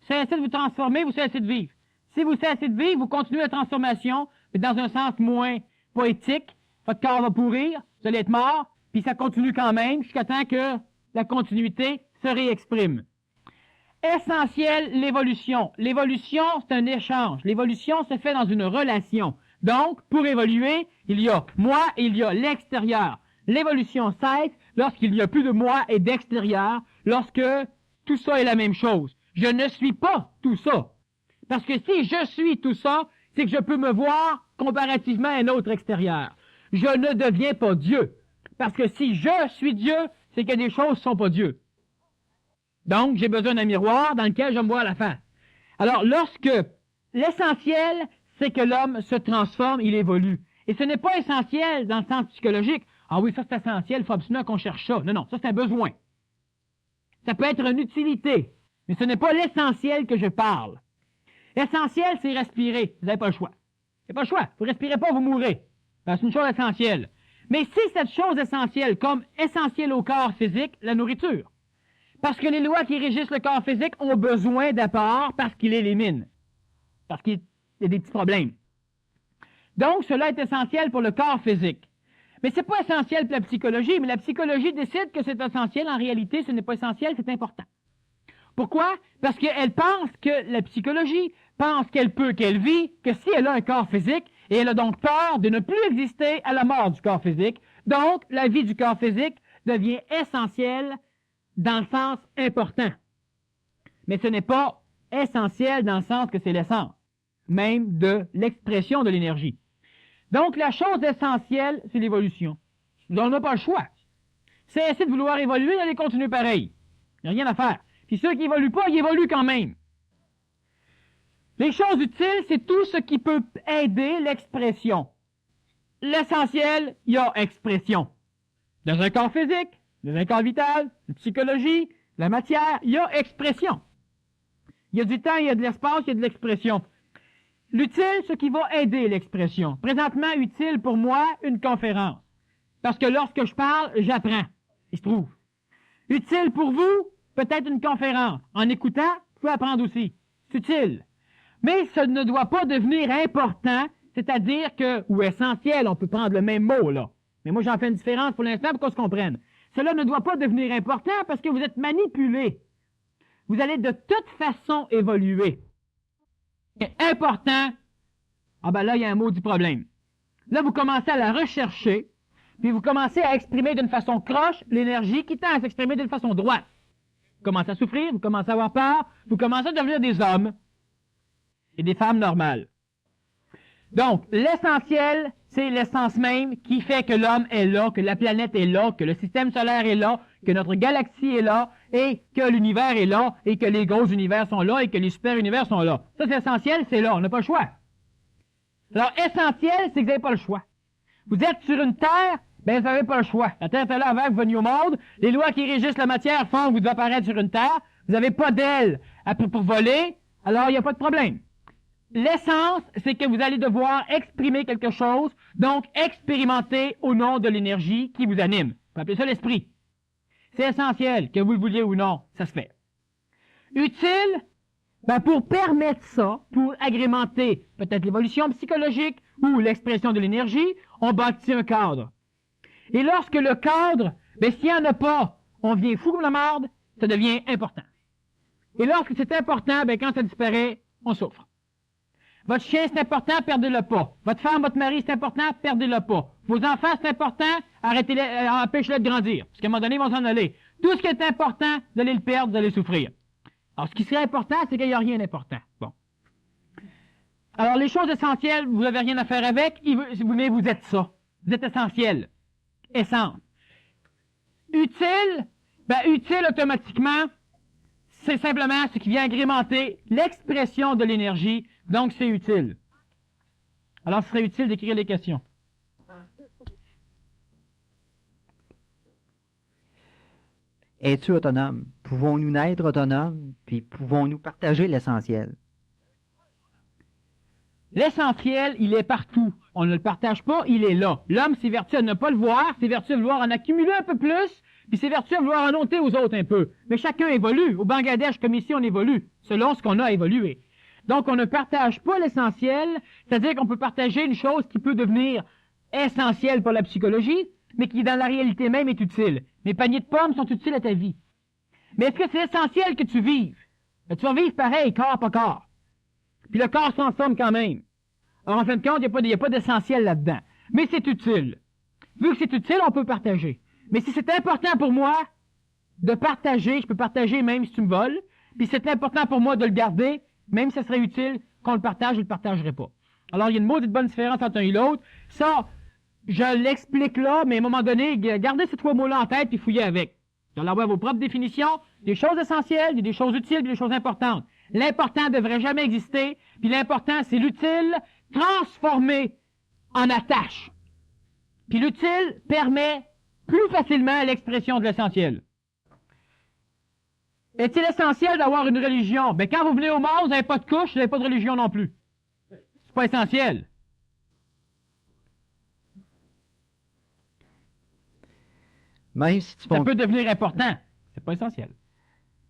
Cessez de vous transformer, vous cessez de vivre. Si vous cessez de vivre, vous continuez la transformation, mais dans un sens moins poétique. Votre corps va pourrir, vous allez être mort, puis ça continue quand même jusqu'à temps que la continuité se réexprime. Essentiel, l'évolution. L'évolution, c'est un échange. L'évolution se fait dans une relation. Donc, pour évoluer, il y a moi et il y a l'extérieur. L'évolution cesse lorsqu'il n'y a plus de moi et d'extérieur, lorsque tout ça est la même chose. Je ne suis pas tout ça. Parce que si je suis tout ça, c'est que je peux me voir comparativement à un autre extérieur. Je ne deviens pas Dieu. Parce que si je suis Dieu, c'est que des choses ne sont pas Dieu. Donc, j'ai besoin d'un miroir dans lequel je me vois à la face. Alors, lorsque l'essentiel, c'est que l'homme se transforme, il évolue. Et ce n'est pas essentiel dans le sens psychologique. Ah oui, ça c'est essentiel, il faut absolument qu'on cherche ça. Non, non, ça c'est un besoin. Ça peut être une utilité, mais ce n'est pas l'essentiel que je parle. L'essentiel, c'est respirer. Vous n'avez pas le choix. Vous n'avez pas le choix. Vous ne respirez pas, vous mourrez. C'est une chose essentielle. Mais si cette chose essentielle, comme essentielle au corps physique, la nourriture, parce que les lois qui régissent le corps physique ont besoin d'apport parce qu'il élimine. Parce qu'il y a des petits problèmes. Donc, cela est essentiel pour le corps physique. Mais c'est pas essentiel pour la psychologie, mais la psychologie décide que c'est essentiel. En réalité, ce n'est pas essentiel, c'est important. Pourquoi? Parce qu'elle pense que la psychologie pense qu'elle peut, qu'elle vit, que si elle a un corps physique, et elle a donc peur de ne plus exister à la mort du corps physique, donc la vie du corps physique devient essentielle dans le sens important. Mais ce n'est pas essentiel dans le sens que c'est l'essence, même de l'expression de l'énergie. Donc, la chose essentielle, c'est l'évolution. On n'a pas le choix. C'est essayer de vouloir évoluer, il allez continuer pareil. Il n'y a rien à faire. Puis ceux qui n'évoluent pas, ils évoluent quand même. Les choses utiles, c'est tout ce qui peut aider l'expression. l'essentiel, il y a expression. Dans un corps physique, dans un corps vital, la psychologie, la matière, il y a expression. Il y a du temps, il y a de l'espace, il y a de l'expression. L'utile, ce qui va aider l'expression. Présentement, utile pour moi, une conférence. Parce que lorsque je parle, j'apprends. Il se trouve. Utile pour vous, peut-être une conférence. En écoutant, vous pouvez apprendre aussi. C'est utile. Mais ça ne doit pas devenir important, c'est-à-dire que, ou essentiel, on peut prendre le même mot, là. Mais moi, j'en fais une différence pour l'instant pour qu'on se comprenne. Cela ne doit pas devenir important parce que vous êtes manipulé. Vous allez de toute façon évoluer. Important, ah ben là, il y a un maudit problème. Là, vous commencez à la rechercher, puis vous commencez à exprimer d'une façon croche l'énergie qui tend à s'exprimer d'une façon droite. Vous commencez à souffrir, vous commencez à avoir peur, vous commencez à devenir des hommes et des femmes normales. Donc, l'essentiel, c'est l'essence même qui fait que l'homme est là, que la planète est là, que le système solaire est là, que notre galaxie est là, et que l'univers est là, et que les gros univers sont là, et que les super-univers sont là. Ça, c'est essentiel, c'est là, on n'a pas le choix. Alors, essentiel, c'est que vous n'avez pas le choix. Vous êtes sur une Terre, ben vous n'avez pas le choix. La Terre était là avant que vous veniez au monde, les lois qui régissent la matière font que vous devez apparaître sur une Terre, vous n'avez pas d'aile pour voler, alors il n'y a pas de problème. L'essence, c'est que vous allez devoir exprimer quelque chose, donc expérimenter au nom de l'énergie qui vous anime. On peut appeler ça l'esprit. C'est essentiel, que vous le vouliez ou non, ça se fait. Utile, ben pour permettre ça, pour agrémenter peut-être l'évolution psychologique ou l'expression de l'énergie, on bâtit un cadre. Et lorsque le cadre, ben s'il n'y en a pas, on devient fou comme la marde, ça devient important. Et lorsque c'est important, ben quand ça disparaît, on souffre. Votre chien, c'est important, perdez-le pas. Votre femme, votre mari, c'est important, perdez-le pas. Vos enfants, c'est important, arrêtez-les, empêchez-les de grandir. Parce qu'à un moment donné, ils vont s'en aller. Tout ce qui est important, vous allez le perdre, vous allez souffrir. Alors, ce qui serait important, c'est qu'il n'y a rien d'important. Bon. Alors, les choses essentielles, vous n'avez rien à faire avec, mais vous êtes ça. Vous êtes essentiel. Essence. Utile, ben, utile automatiquement, c'est simplement ce qui vient agrémenter l'expression de l'énergie. Donc, c'est utile. Alors, ce serait utile d'écrire les questions.
Es-tu autonome? Pouvons-nous naître autonomes? Puis pouvons-nous partager l'essentiel?
L'essentiel, il est partout. On ne le partage pas, il est là. L'homme s'évertue à ne pas le voir, s'évertue à vouloir en accumuler un peu plus, puis s'évertue à vouloir en ôter aux autres un peu. Mais chacun évolue. Au Bangladesh, comme ici, on évolue, selon ce qu'on a évolué. Donc, on ne partage pas l'essentiel, c'est-à-dire qu'on peut partager une chose qui peut devenir essentielle pour la psychologie, mais qui, dans la réalité même, est utile. Mes paniers de pommes sont utiles à ta vie. Mais est-ce que c'est essentiel que tu vives? Ben, tu vas vivre pareil, corps par corps. Puis le corps se transforme quand même. Alors, en fin de compte, il n'y a pas d'essentiel là-dedans. Mais c'est utile. Vu que c'est utile, on peut partager. Mais si c'est important pour moi de partager, je peux partager même si tu me voles, puis c'est important pour moi de le garder, même si ça serait utile qu'on le partage, je ne le partagerai pas. Alors, il y a une maudite bonne différence entre un et l'autre. Ça, je l'explique là, mais à un moment donné, gardez ces trois mots-là en tête et fouillez avec. Vous allez avoir vos propres définitions, des choses essentielles, des choses utiles, des choses importantes. L'important ne devrait jamais exister, puis l'important, c'est l'utile transformé en attache. Puis l'utile permet plus facilement l'expression de l'essentiel. Est-il essentiel d'avoir une religion? Ben, quand vous venez au monde, vous n'avez pas de couche, vous n'avez pas de religion non plus. C'est pas essentiel.
Même si tu
Ça peut devenir important. C'est pas essentiel.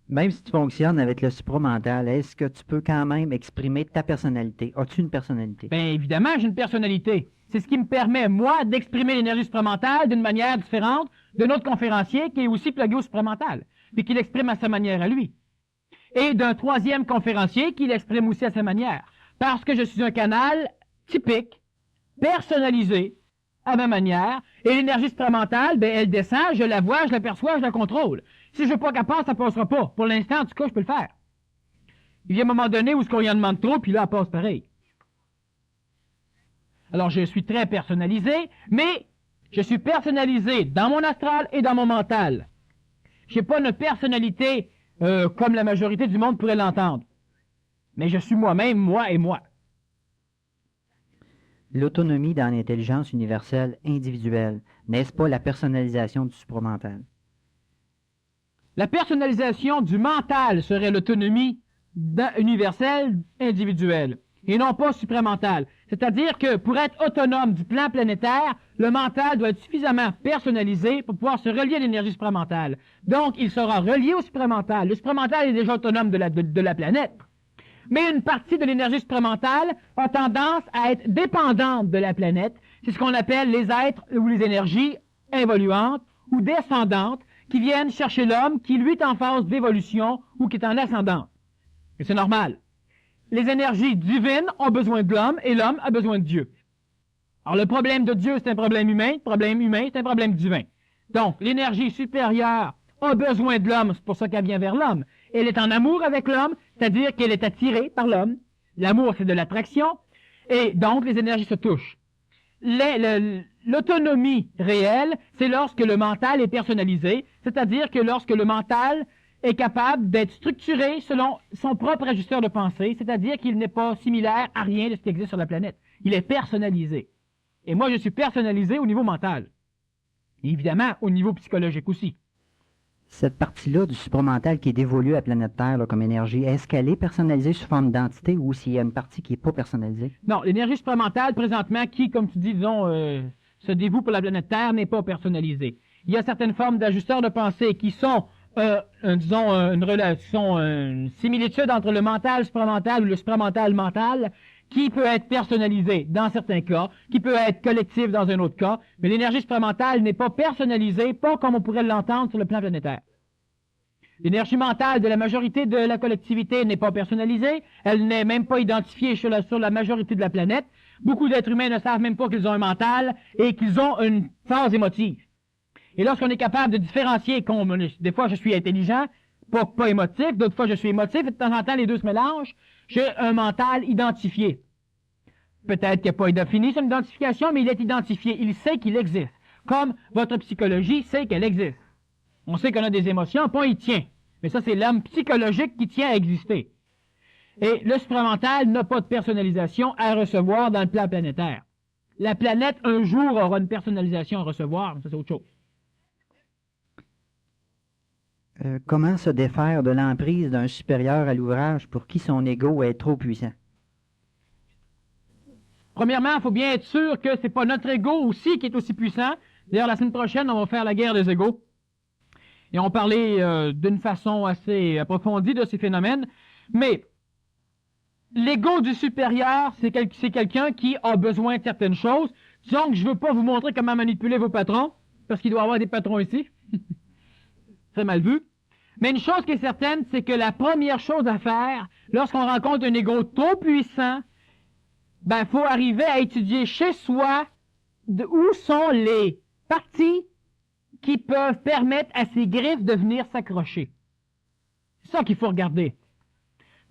Même si tu fonctionnes avec le supramental, est-ce que tu peux quand même exprimer ta personnalité? As-tu une personnalité?
Bien, évidemment, j'ai une personnalité. C'est ce qui me permet, moi, d'exprimer l'énergie supramentale d'une manière différente d'un autre conférencier qui est aussi plugué au supramental, puis qui l'exprime à sa manière à lui. Et d'un troisième conférencier qui l'exprime aussi à sa manière. Parce que je suis un canal typique, personnalisé, à ma manière, et l'énergie supramentale, ben, elle descend, je la vois, je la perçois, je la contrôle. Si je veux pas qu'elle passe, ça passera pas. Pour l'instant, en tout cas, je peux le faire. Il y a un moment donné où ce qu'on y en demande trop, puis là, elle passe pareil. Alors, je suis très personnalisé, mais je suis personnalisé dans mon astral et dans mon mental. Je n'ai pas une personnalité comme la majorité du monde pourrait l'entendre. Mais je suis moi-même, moi et moi.
L'autonomie dans l'intelligence universelle individuelle, n'est-ce pas la personnalisation du supramental?
La personnalisation du mental serait l'autonomie universelle individuelle et non pas supramentale. C'est-à-dire que pour être autonome du plan planétaire, le mental doit être suffisamment personnalisé pour pouvoir se relier à l'énergie supramentale. Donc, il sera relié au supramental. Le supramental est déjà autonome de la planète. Mais une partie de l'énergie supramentale a tendance à être dépendante de la planète. C'est ce qu'on appelle les êtres ou les énergies involuantes ou descendantes qui viennent chercher l'homme qui, lui, est en phase d'évolution ou qui est en ascendance. Et c'est normal. Les énergies divines ont besoin de l'homme et l'homme a besoin de Dieu. Alors, le problème de Dieu, c'est un problème humain. Le problème humain, c'est un problème divin. Donc, l'énergie supérieure a besoin de l'homme, c'est pour ça qu'elle vient vers l'homme. Elle est en amour avec l'homme, c'est-à-dire qu'elle est attirée par l'homme. L'amour, c'est de l'attraction, et donc les énergies se touchent. L'autonomie réelle, c'est lorsque le mental est personnalisé, c'est-à-dire que lorsque le mental est capable d'être structuré selon son propre ajusteur de pensée, c'est-à-dire qu'il n'est pas similaire à rien de ce qui existe sur la planète. Il est personnalisé. Et moi, je suis personnalisé au niveau mental. Et évidemment, au niveau psychologique aussi.
Cette partie-là du supramental qui est dévolue à la planète Terre là, comme énergie, est-ce qu'elle est personnalisée sous forme d'entité ou s'il y a une partie qui n'est pas personnalisée?
Non, l'énergie supramentale, présentement, qui, comme tu dis, disons, se dévoue pour la planète Terre, n'est pas personnalisée. Il y a certaines formes d'ajusteurs de pensée qui sont, disons, une similitude entre le mental supramental ou le supramental mental, qui peut être personnalisé dans certains cas, qui peut être collectif dans un autre cas, mais l'énergie supramentale n'est pas personnalisée, pas comme on pourrait l'entendre sur le plan planétaire. L'énergie mentale de la majorité de la collectivité n'est pas personnalisée, elle n'est même pas identifiée sur la majorité de la planète. Beaucoup d'êtres humains ne savent même pas qu'ils ont un mental et qu'ils ont une phase émotive. Et lorsqu'on est capable de différencier, des fois je suis intelligent, pas émotif, d'autres fois je suis émotif, et de temps en temps les deux se mélangent, j'ai un mental identifié. Peut-être qu'il n'y a pas défini son identification, mais il est identifié, il sait qu'il existe. Comme votre psychologie sait qu'elle existe. On sait qu'on a des émotions, pas on y tient. Mais ça, c'est l'homme psychologique qui tient à exister. Et le supramental n'a pas de personnalisation à recevoir dans le plan planétaire. La planète, un jour, aura une personnalisation à recevoir, mais ça, c'est autre chose.
Comment se défaire de l'emprise d'un supérieur à l'ouvrage pour qui son ego est trop puissant?
Premièrement, il faut bien être sûr que c'est pas notre ego aussi qui est aussi puissant. D'ailleurs, la semaine prochaine, on va faire la guerre des égos. Et on va parler d'une façon assez approfondie de ces phénomènes. Mais l'ego du supérieur, c'est quelqu'un qui a besoin de certaines choses. Disons que je ne veux pas vous montrer comment manipuler vos patrons, parce qu'il doit y avoir des patrons ici. Très mal vu. Mais une chose qui est certaine, c'est que la première chose à faire, lorsqu'on rencontre un ego trop puissant, il faut arriver à étudier chez soi où sont les parties qui peuvent permettre à ces griffes de venir s'accrocher. C'est ça qu'il faut regarder.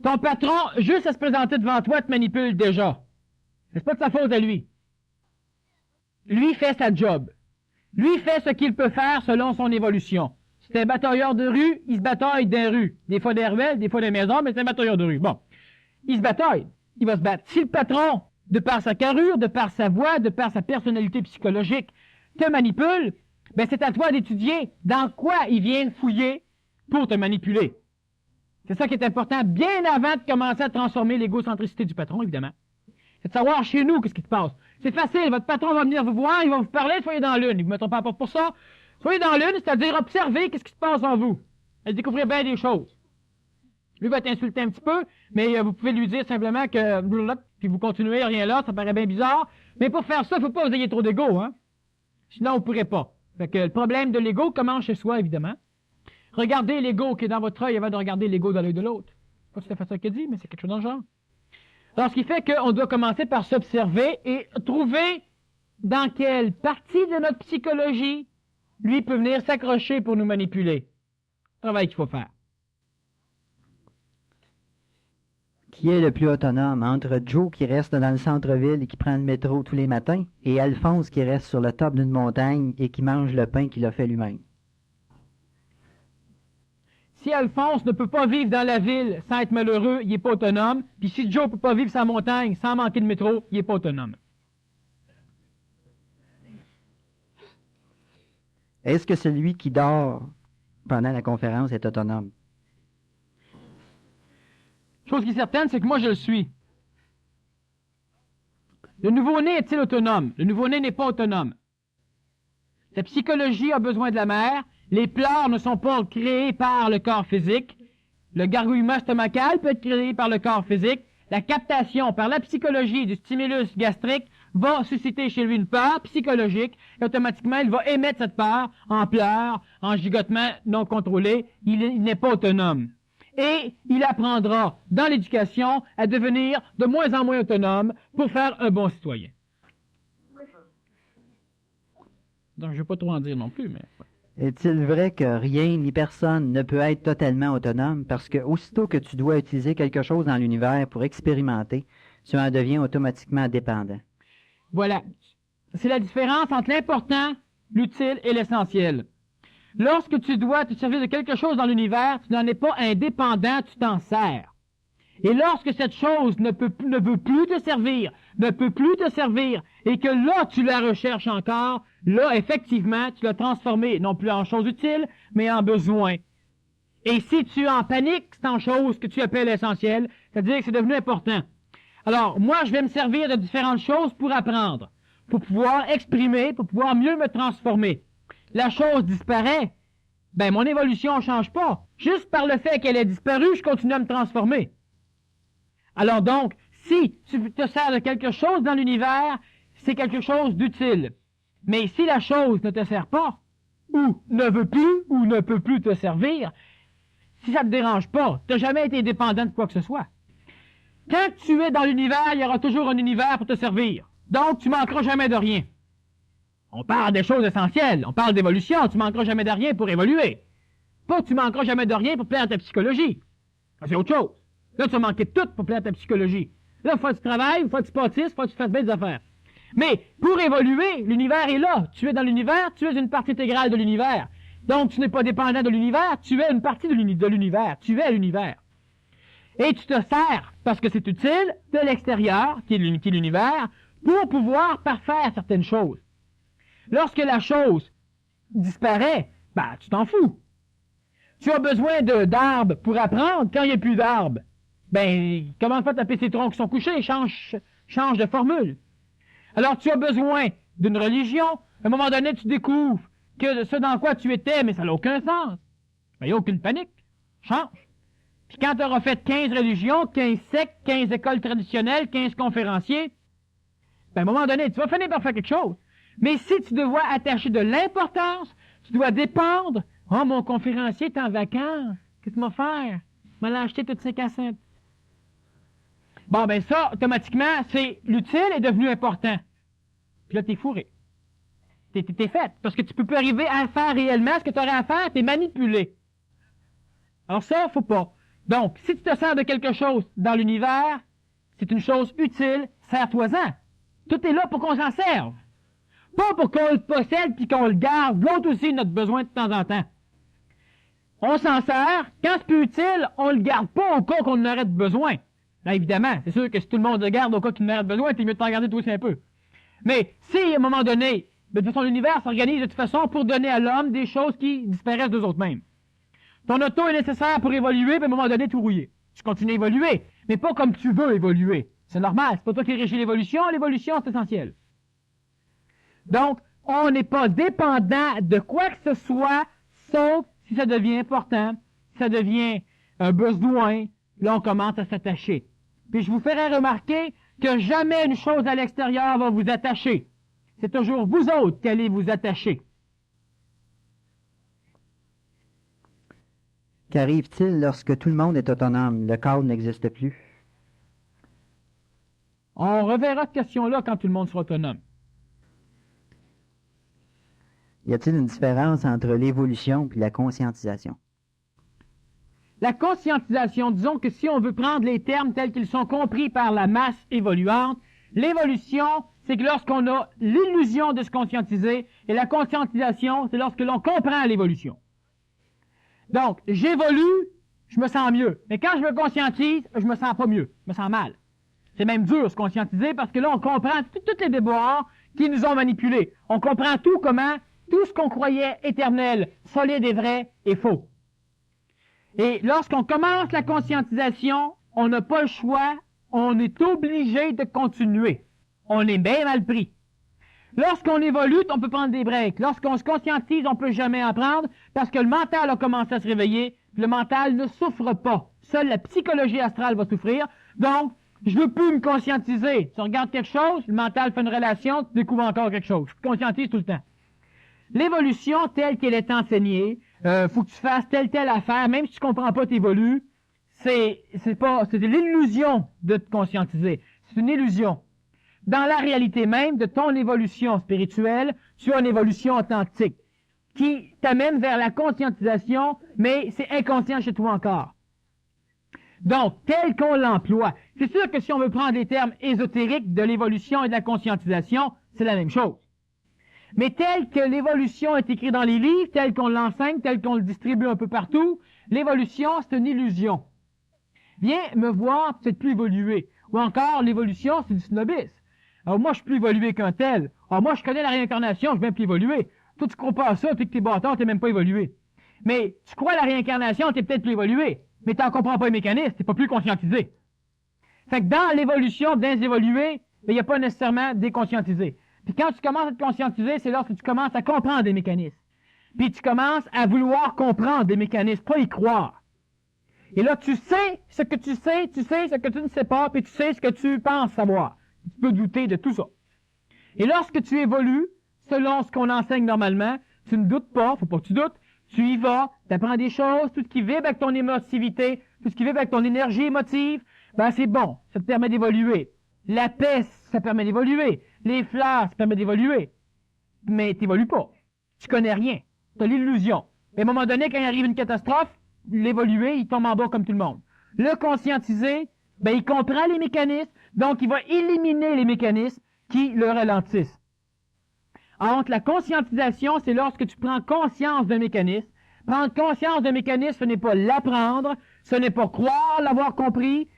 Ton patron, juste à se présenter devant toi, te manipule déjà. C'est pas de sa faute à lui. Lui fait sa job. Lui fait ce qu'il peut faire selon son évolution. C'est un batailleur de rue, il se bataille dans les rues. Des fois des ruelles, des fois des maisons, mais c'est un batailleur de rue. Bon. Il se bataille. Il va se battre. Si le patron, de par sa carrure, de par sa voix, de par sa personnalité psychologique, te manipule, c'est à toi d'étudier dans quoi il vient fouiller pour te manipuler. C'est ça qui est important, bien avant de commencer à transformer l'égocentricité du patron, évidemment. C'est de savoir chez nous qu'est-ce qui se passe. C'est facile, votre patron va venir vous voir, il va vous parler, soyez dans l'une. Ils ne vous mettront pas à porte pour ça. Soyez dans l'une, c'est-à-dire observer qu'est-ce qui se passe en vous. Et découvrir bien des choses. Lui va t'insulter un petit peu, mais vous pouvez lui dire simplement que puis vous continuez, rien là, ça paraît bien bizarre. Mais pour faire ça, il ne faut pas que vous ayez trop d'ego, hein. Sinon, vous ne pourrez pas. Fait que le problème de l'ego commence chez soi, évidemment. Regardez l'ego qui est dans votre œil avant de regarder l'ego dans l'œil de l'autre. C'est pas tout à fait ça qu'il dit, mais c'est quelque chose dans le genre. Alors, ce qui fait qu'on doit commencer par s'observer et trouver dans quelle partie de notre psychologie lui peut venir s'accrocher pour nous manipuler. Travail qu'il faut faire.
Qui est le plus autonome entre Joe qui reste dans le centre-ville et qui prend le métro tous les matins et Alphonse qui reste sur le top d'une montagne et qui mange le pain qu'il a fait lui-même?
Si Alphonse ne peut pas vivre dans la ville sans être malheureux, il n'est pas autonome. Puis si Joe ne peut pas vivre sa montagne sans manquer de métro, il n'est pas autonome.
Est-ce que celui qui dort pendant la conférence est autonome?
Chose qui est certaine, c'est que moi, je le suis. Le nouveau-né est-il autonome? Le nouveau-né n'est pas autonome. Sa psychologie a besoin de la mère. Les pleurs ne sont pas créés par le corps physique. Le gargouillement stomacal peut être créé par le corps physique. La captation par la psychologie du stimulus gastrique va susciter chez lui une peur psychologique et automatiquement, il va émettre cette peur en pleurs, en gigotements non contrôlés. Il n'est pas autonome. Et il apprendra dans l'éducation à devenir de moins en moins autonome pour faire un bon citoyen. Donc, je ne vais pas trop en dire non plus, mais...
Est-il vrai que rien ni personne ne peut être totalement autonome parce que aussitôt que tu dois utiliser quelque chose dans l'univers pour expérimenter, tu en deviens automatiquement dépendant?
Voilà. C'est la différence entre l'important, l'utile et l'essentiel. Lorsque tu dois te servir de quelque chose dans l'univers, tu n'en es pas indépendant, tu t'en sers. Et lorsque cette chose ne veut plus te servir, et que là, tu la recherches encore, là, effectivement, tu l'as transformée, non plus en chose utile, mais en besoin. Et si tu es en panique, c'est en chose que tu appelles essentielle, c'est-à-dire que c'est devenu important. Alors, moi, je vais me servir de différentes choses pour apprendre, pour pouvoir exprimer, pour pouvoir mieux me transformer. La chose disparaît, ben mon évolution ne change pas. Juste par le fait qu'elle ait disparu, je continue à me transformer. Alors donc, si tu te sers de quelque chose dans l'univers, c'est quelque chose d'utile. Mais si la chose ne te sert pas, ou ne veut plus, ou ne peut plus te servir, si ça ne te dérange pas, tu n'as jamais été dépendant de quoi que ce soit. Quand tu es dans l'univers, il y aura toujours un univers pour te servir. Donc, tu manqueras jamais de rien. On parle des choses essentielles, on parle d'évolution, tu manqueras jamais de rien pour évoluer. Pas que tu manqueras jamais de rien pour plaire à ta psychologie. C'est autre chose. Là, tu vas manquer de tout pour plaire à ta psychologie. Là, il faut que tu travailles, il faut que tu pâtisses, il faut que tu fasses bien des affaires. Mais pour évoluer, l'univers est là. Tu es dans l'univers, tu es une partie intégrale de l'univers. Donc, tu n'es pas dépendant de l'univers, tu es une partie de l'univers. Tu es l'univers. Et tu te sers, parce que c'est utile, de l'extérieur, qui est l'univers, pour pouvoir parfaire certaines choses. Lorsque la chose disparaît, ben, tu t'en fous. Tu as besoin d'arbres pour apprendre. Quand il n'y a plus d'arbres, ben, comment faire taper ces troncs qui sont couchés? Change de formule. Alors, tu as besoin d'une religion. À un moment donné, tu découvres que ce dans quoi tu étais, mais ça n'a aucun sens. Ben, il n'y a aucune panique. Change. Puis quand tu auras fait 15 religions, 15 sectes, 15 écoles traditionnelles, 15 conférenciers, ben, à un moment donné, tu vas finir par faire quelque chose. Mais si tu dois attacher de l'importance, tu dois dépendre. Oh, mon conférencier est en vacances. Qu'est-ce qu'il va faire? Il m'a acheté toutes ses cassettes. Bon, ben ça, automatiquement, c'est l'utile est devenu important. Puis là, t'es fourré. T'es fait. Parce que tu peux plus arriver à faire réellement ce que tu aurais à faire, t'es manipulé. Alors ça, faut pas. Donc, si tu te sers de quelque chose dans l'univers, c'est une chose utile, sers-toi-en. Tout est là pour qu'on s'en serve. Pas pour qu'on le possède puis qu'on le garde. L'autre aussi, notre besoin de temps en temps. On s'en sert. Quand c'est plus utile, on le garde pas au cas qu'on en aurait besoin. Là, évidemment, c'est sûr que si tout le monde le garde au cas qu'il en aurait besoin, t'es mieux de t'en garder toi aussi un peu. Mais si, à un moment donné, de toute façon, l'univers s'organise de toute façon pour donner à l'homme des choses qui disparaissent d'eux autres mêmes. Ton auto est nécessaire pour évoluer, puis à un moment donné, tout rouillé. Tu continues à évoluer, mais pas comme tu veux évoluer. C'est normal, c'est pas toi qui régis l'évolution c'est essentiel. Donc, on n'est pas dépendant de quoi que ce soit, sauf si ça devient important, si ça devient un besoin, là on commence à s'attacher. Puis je vous ferai remarquer que jamais une chose à l'extérieur va vous attacher. C'est toujours vous autres qui allez vous attacher.
Qu'arrive-t-il lorsque tout le monde est autonome, le cadre n'existe plus?
On reverra cette question-là quand tout le monde sera autonome.
Y a-t-il une différence entre l'évolution et la conscientisation?
La conscientisation, disons que si on veut prendre les termes tels qu'ils sont compris par la masse évoluante, l'évolution, c'est que lorsqu'on a l'illusion de se conscientiser, et la conscientisation, c'est lorsque l'on comprend l'évolution. Donc, j'évolue, je me sens mieux. Mais quand je me conscientise, je me sens pas mieux, je me sens mal. C'est même dur se conscientiser parce que là, on comprend tous les déboires qui nous ont manipulés. On comprend tout comment Tout ce qu'on croyait éternel, solide et vrai est faux. Et lorsqu'on commence la conscientisation, on n'a pas le choix, on est obligé de continuer. On est bien mal pris. Lorsqu'on évolue, on peut prendre des breaks. Lorsqu'on se conscientise, on ne peut jamais en prendre parce que le mental a commencé à se réveiller. Le mental ne souffre pas. Seule la psychologie astrale va souffrir. Donc, je veux plus me conscientiser. Tu regardes quelque chose, le mental fait une relation, tu découvres encore quelque chose. Je te conscientise tout le temps. L'évolution telle qu'elle est enseignée, faut que tu fasses telle affaire, même si tu comprends pas, tu évolues. C'est l'illusion de te conscientiser. C'est une illusion. Dans la réalité même de ton évolution spirituelle, tu as une évolution authentique qui t'amène vers la conscientisation, mais c'est inconscient chez toi encore. Donc, tel qu'on l'emploie, c'est sûr que si on veut prendre des termes ésotériques de l'évolution et de la conscientisation, c'est la même chose. Mais tel que l'évolution est écrite dans les livres, tel qu'on l'enseigne, tel qu'on le distribue un peu partout, l'évolution, c'est une illusion. Viens me voir, peut-être plus évoluer. Ou encore, l'évolution, c'est du snobisme. Alors, moi, je suis plus évolué qu'un tel. Alors, moi, je connais la réincarnation, je suis bien plus évolué. Toi, tu crois pas à ça, puis que t'es bâtard, t'es même pas évolué. Mais, tu crois à la réincarnation, t'es peut-être plus évolué. Mais t'en comprends pas les mécanismes, t'es pas plus conscientisé. Fait que dans l'évolution d'évoluer, il n'y a pas nécessairement déconscientisé. Puis quand tu commences à te conscientiser, c'est lorsque tu commences à comprendre des mécanismes. Puis tu commences à vouloir comprendre des mécanismes, pas y croire. Et là, tu sais ce que tu sais ce que tu ne sais pas, puis tu sais ce que tu penses savoir. Tu peux douter de tout ça. Et lorsque tu évolues, selon ce qu'on enseigne normalement, tu ne doutes pas, faut pas que tu doutes, tu y vas, tu apprends des choses, tout ce qui vibre avec ton émotivité, tout ce qui vibre avec ton énergie émotive, ben c'est bon, ça te permet d'évoluer. La paix, ça permet d'évoluer. Les fleurs, ça permet d'évoluer. Mais tu n'évolues pas. Tu connais rien. Tu as l'illusion. Et à un moment donné, quand il arrive une catastrophe, l'évoluer, il tombe en bas comme tout le monde. Le conscientiser, ben il comprend les mécanismes, donc il va éliminer les mécanismes qui le ralentissent. Entre la conscientisation, c'est lorsque tu prends conscience d'un mécanisme. Prendre conscience d'un mécanisme, ce n'est pas l'apprendre, ce n'est pas croire l'avoir compris.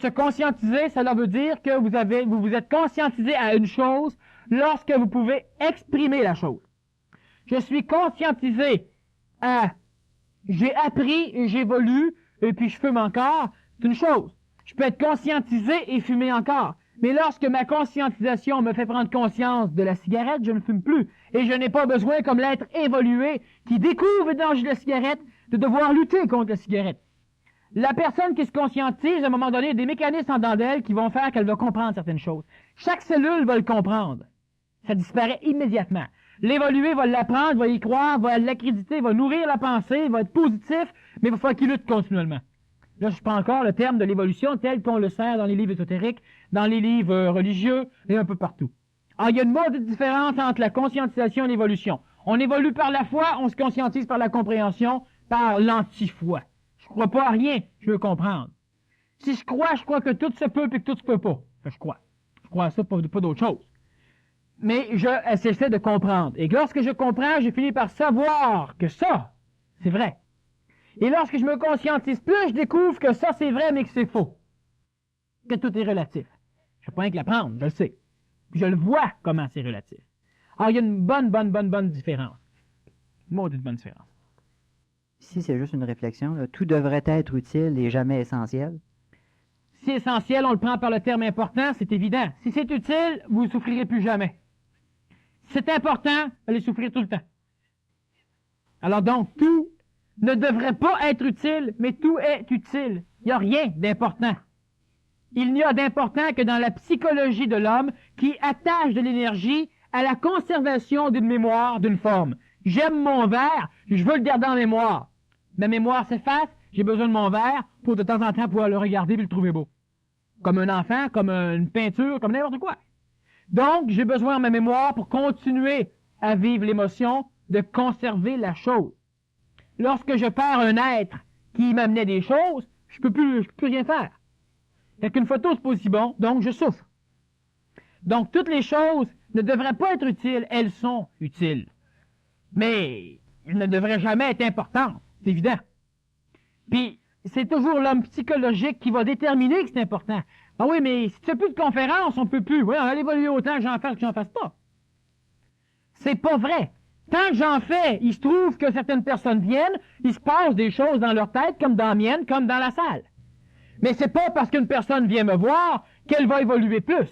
Se conscientiser, cela veut dire que vous vous êtes conscientisé à une chose lorsque vous pouvez exprimer la chose. Je suis conscientisé à j'ai appris et j'évolue et puis je fume encore, c'est une chose. Je peux être conscientisé et fumer encore. Mais lorsque ma conscientisation me fait prendre conscience de la cigarette, je ne fume plus. Et je n'ai pas besoin, comme l'être évolué, qui découvre le danger de la cigarette, de devoir lutter contre la cigarette. La personne qui se conscientise, à un moment donné, il y a des mécanismes en dedans d'elle qui vont faire qu'elle va comprendre certaines choses. Chaque cellule va le comprendre. Ça disparaît immédiatement. L'évolué va l'apprendre, va y croire, va l'accréditer, va nourrir la pensée, va être positif, mais il va falloir qu'il lutte continuellement. Là, je prends encore le terme de l'évolution tel qu'on le sert dans les livres ésotériques, dans les livres religieux et un peu partout. Alors, il y a une maudite différence entre la conscientisation et l'évolution. On évolue par la foi, on se conscientise par la compréhension, par l'anti-foi. Je crois pas à rien, je veux comprendre. Si je crois que tout se peut et que tout se peut pas. Enfin, je crois. Je crois à ça, pas d'autre chose. Mais j'essaie de comprendre. Et lorsque je comprends, je finis par savoir que ça, c'est vrai. Et lorsque je me conscientise plus, je découvre que ça, c'est vrai, mais que c'est faux. Que tout est relatif. Je ne peux pas rien que l'apprendre, je le sais. Puis je le vois comment c'est relatif. Alors, il y a une bonne différence. Une maudite bonne différence.
Ici, c'est juste une réflexion. Là. Tout devrait être utile et jamais essentiel.
Si essentiel, on le prend par le terme important, c'est évident. Si c'est utile, vous ne souffrirez plus jamais. Si c'est important, vous allez souffrir tout le temps. Alors donc, tout ne devrait pas être utile, mais tout est utile. Il n'y a rien d'important. Il n'y a d'important que dans la psychologie de l'homme qui attache de l'énergie à la conservation d'une mémoire, d'une forme. J'aime mon verre, je veux le garder en mémoire. Ma mémoire s'efface, j'ai besoin de mon verre pour de temps en temps pouvoir le regarder et le trouver beau. Comme un enfant, comme une peinture, comme n'importe quoi. Donc, j'ai besoin de ma mémoire pour continuer à vivre l'émotion de conserver la chose. Lorsque je perds un être qui m'amenait des choses, je peux plus rien faire. Fait qu'une photo, c'est pas aussi bon, donc je souffre. Donc, toutes les choses ne devraient pas être utiles, elles sont utiles. Mais, elles ne devraient jamais être importantes, c'est évident. Puis, c'est toujours l'homme psychologique qui va déterminer que c'est important. Ah oui, mais si tu fais plus de conférences, on peut plus. Oui, on va évoluer autant que j'en fasse pas. C'est pas vrai. Tant que j'en fais, il se trouve que certaines personnes viennent, il se passe des choses dans leur tête, comme dans la mienne, comme dans la salle. Mais c'est pas parce qu'une personne vient me voir qu'elle va évoluer plus.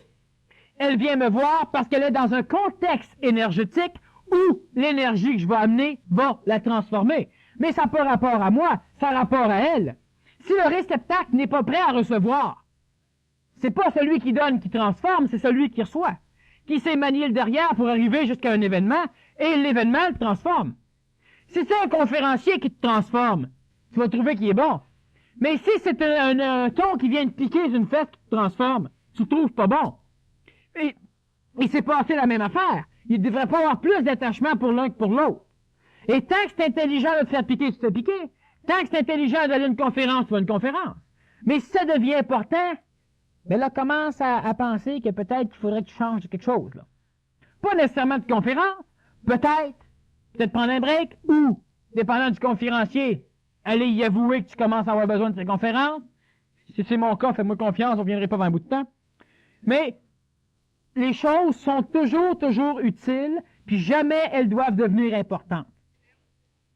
Elle vient me voir parce qu'elle est dans un contexte énergétique où l'énergie que je vais amener va la transformer. Mais ça n'a pas rapport à moi, ça a rapport à elle. Si le réceptacle n'est pas prêt à recevoir, c'est pas celui qui donne qui transforme, c'est celui qui reçoit, qui sait manier le derrière pour arriver jusqu'à un événement, et l'événement le transforme. Si c'est un conférencier qui te transforme, tu vas trouver qu'il est bon. Mais si c'est un ton qui vient te piquer sur une fesse qui te transforme, tu le trouves pas bon. Et il s'est passé la même affaire. Il ne devrait pas avoir plus d'attachement pour l'un que pour l'autre. Et tant que c'est intelligent de te faire piquer, tu te fais piquer. Tant que c'est intelligent d'aller à une conférence, tu vas à une conférence. Mais si ça devient important, ben là, commence à penser que peut-être qu'il faudrait que tu changes quelque chose, là. Pas nécessairement de conférence, peut-être prendre un break, ou, dépendant du conférencier, aller y avouer que tu commences à avoir besoin de ces conférences. Si c'est mon cas, fais-moi confiance, on ne viendrait pas dans un bout de temps. Mais, les choses sont toujours utiles, puis jamais elles doivent devenir importantes.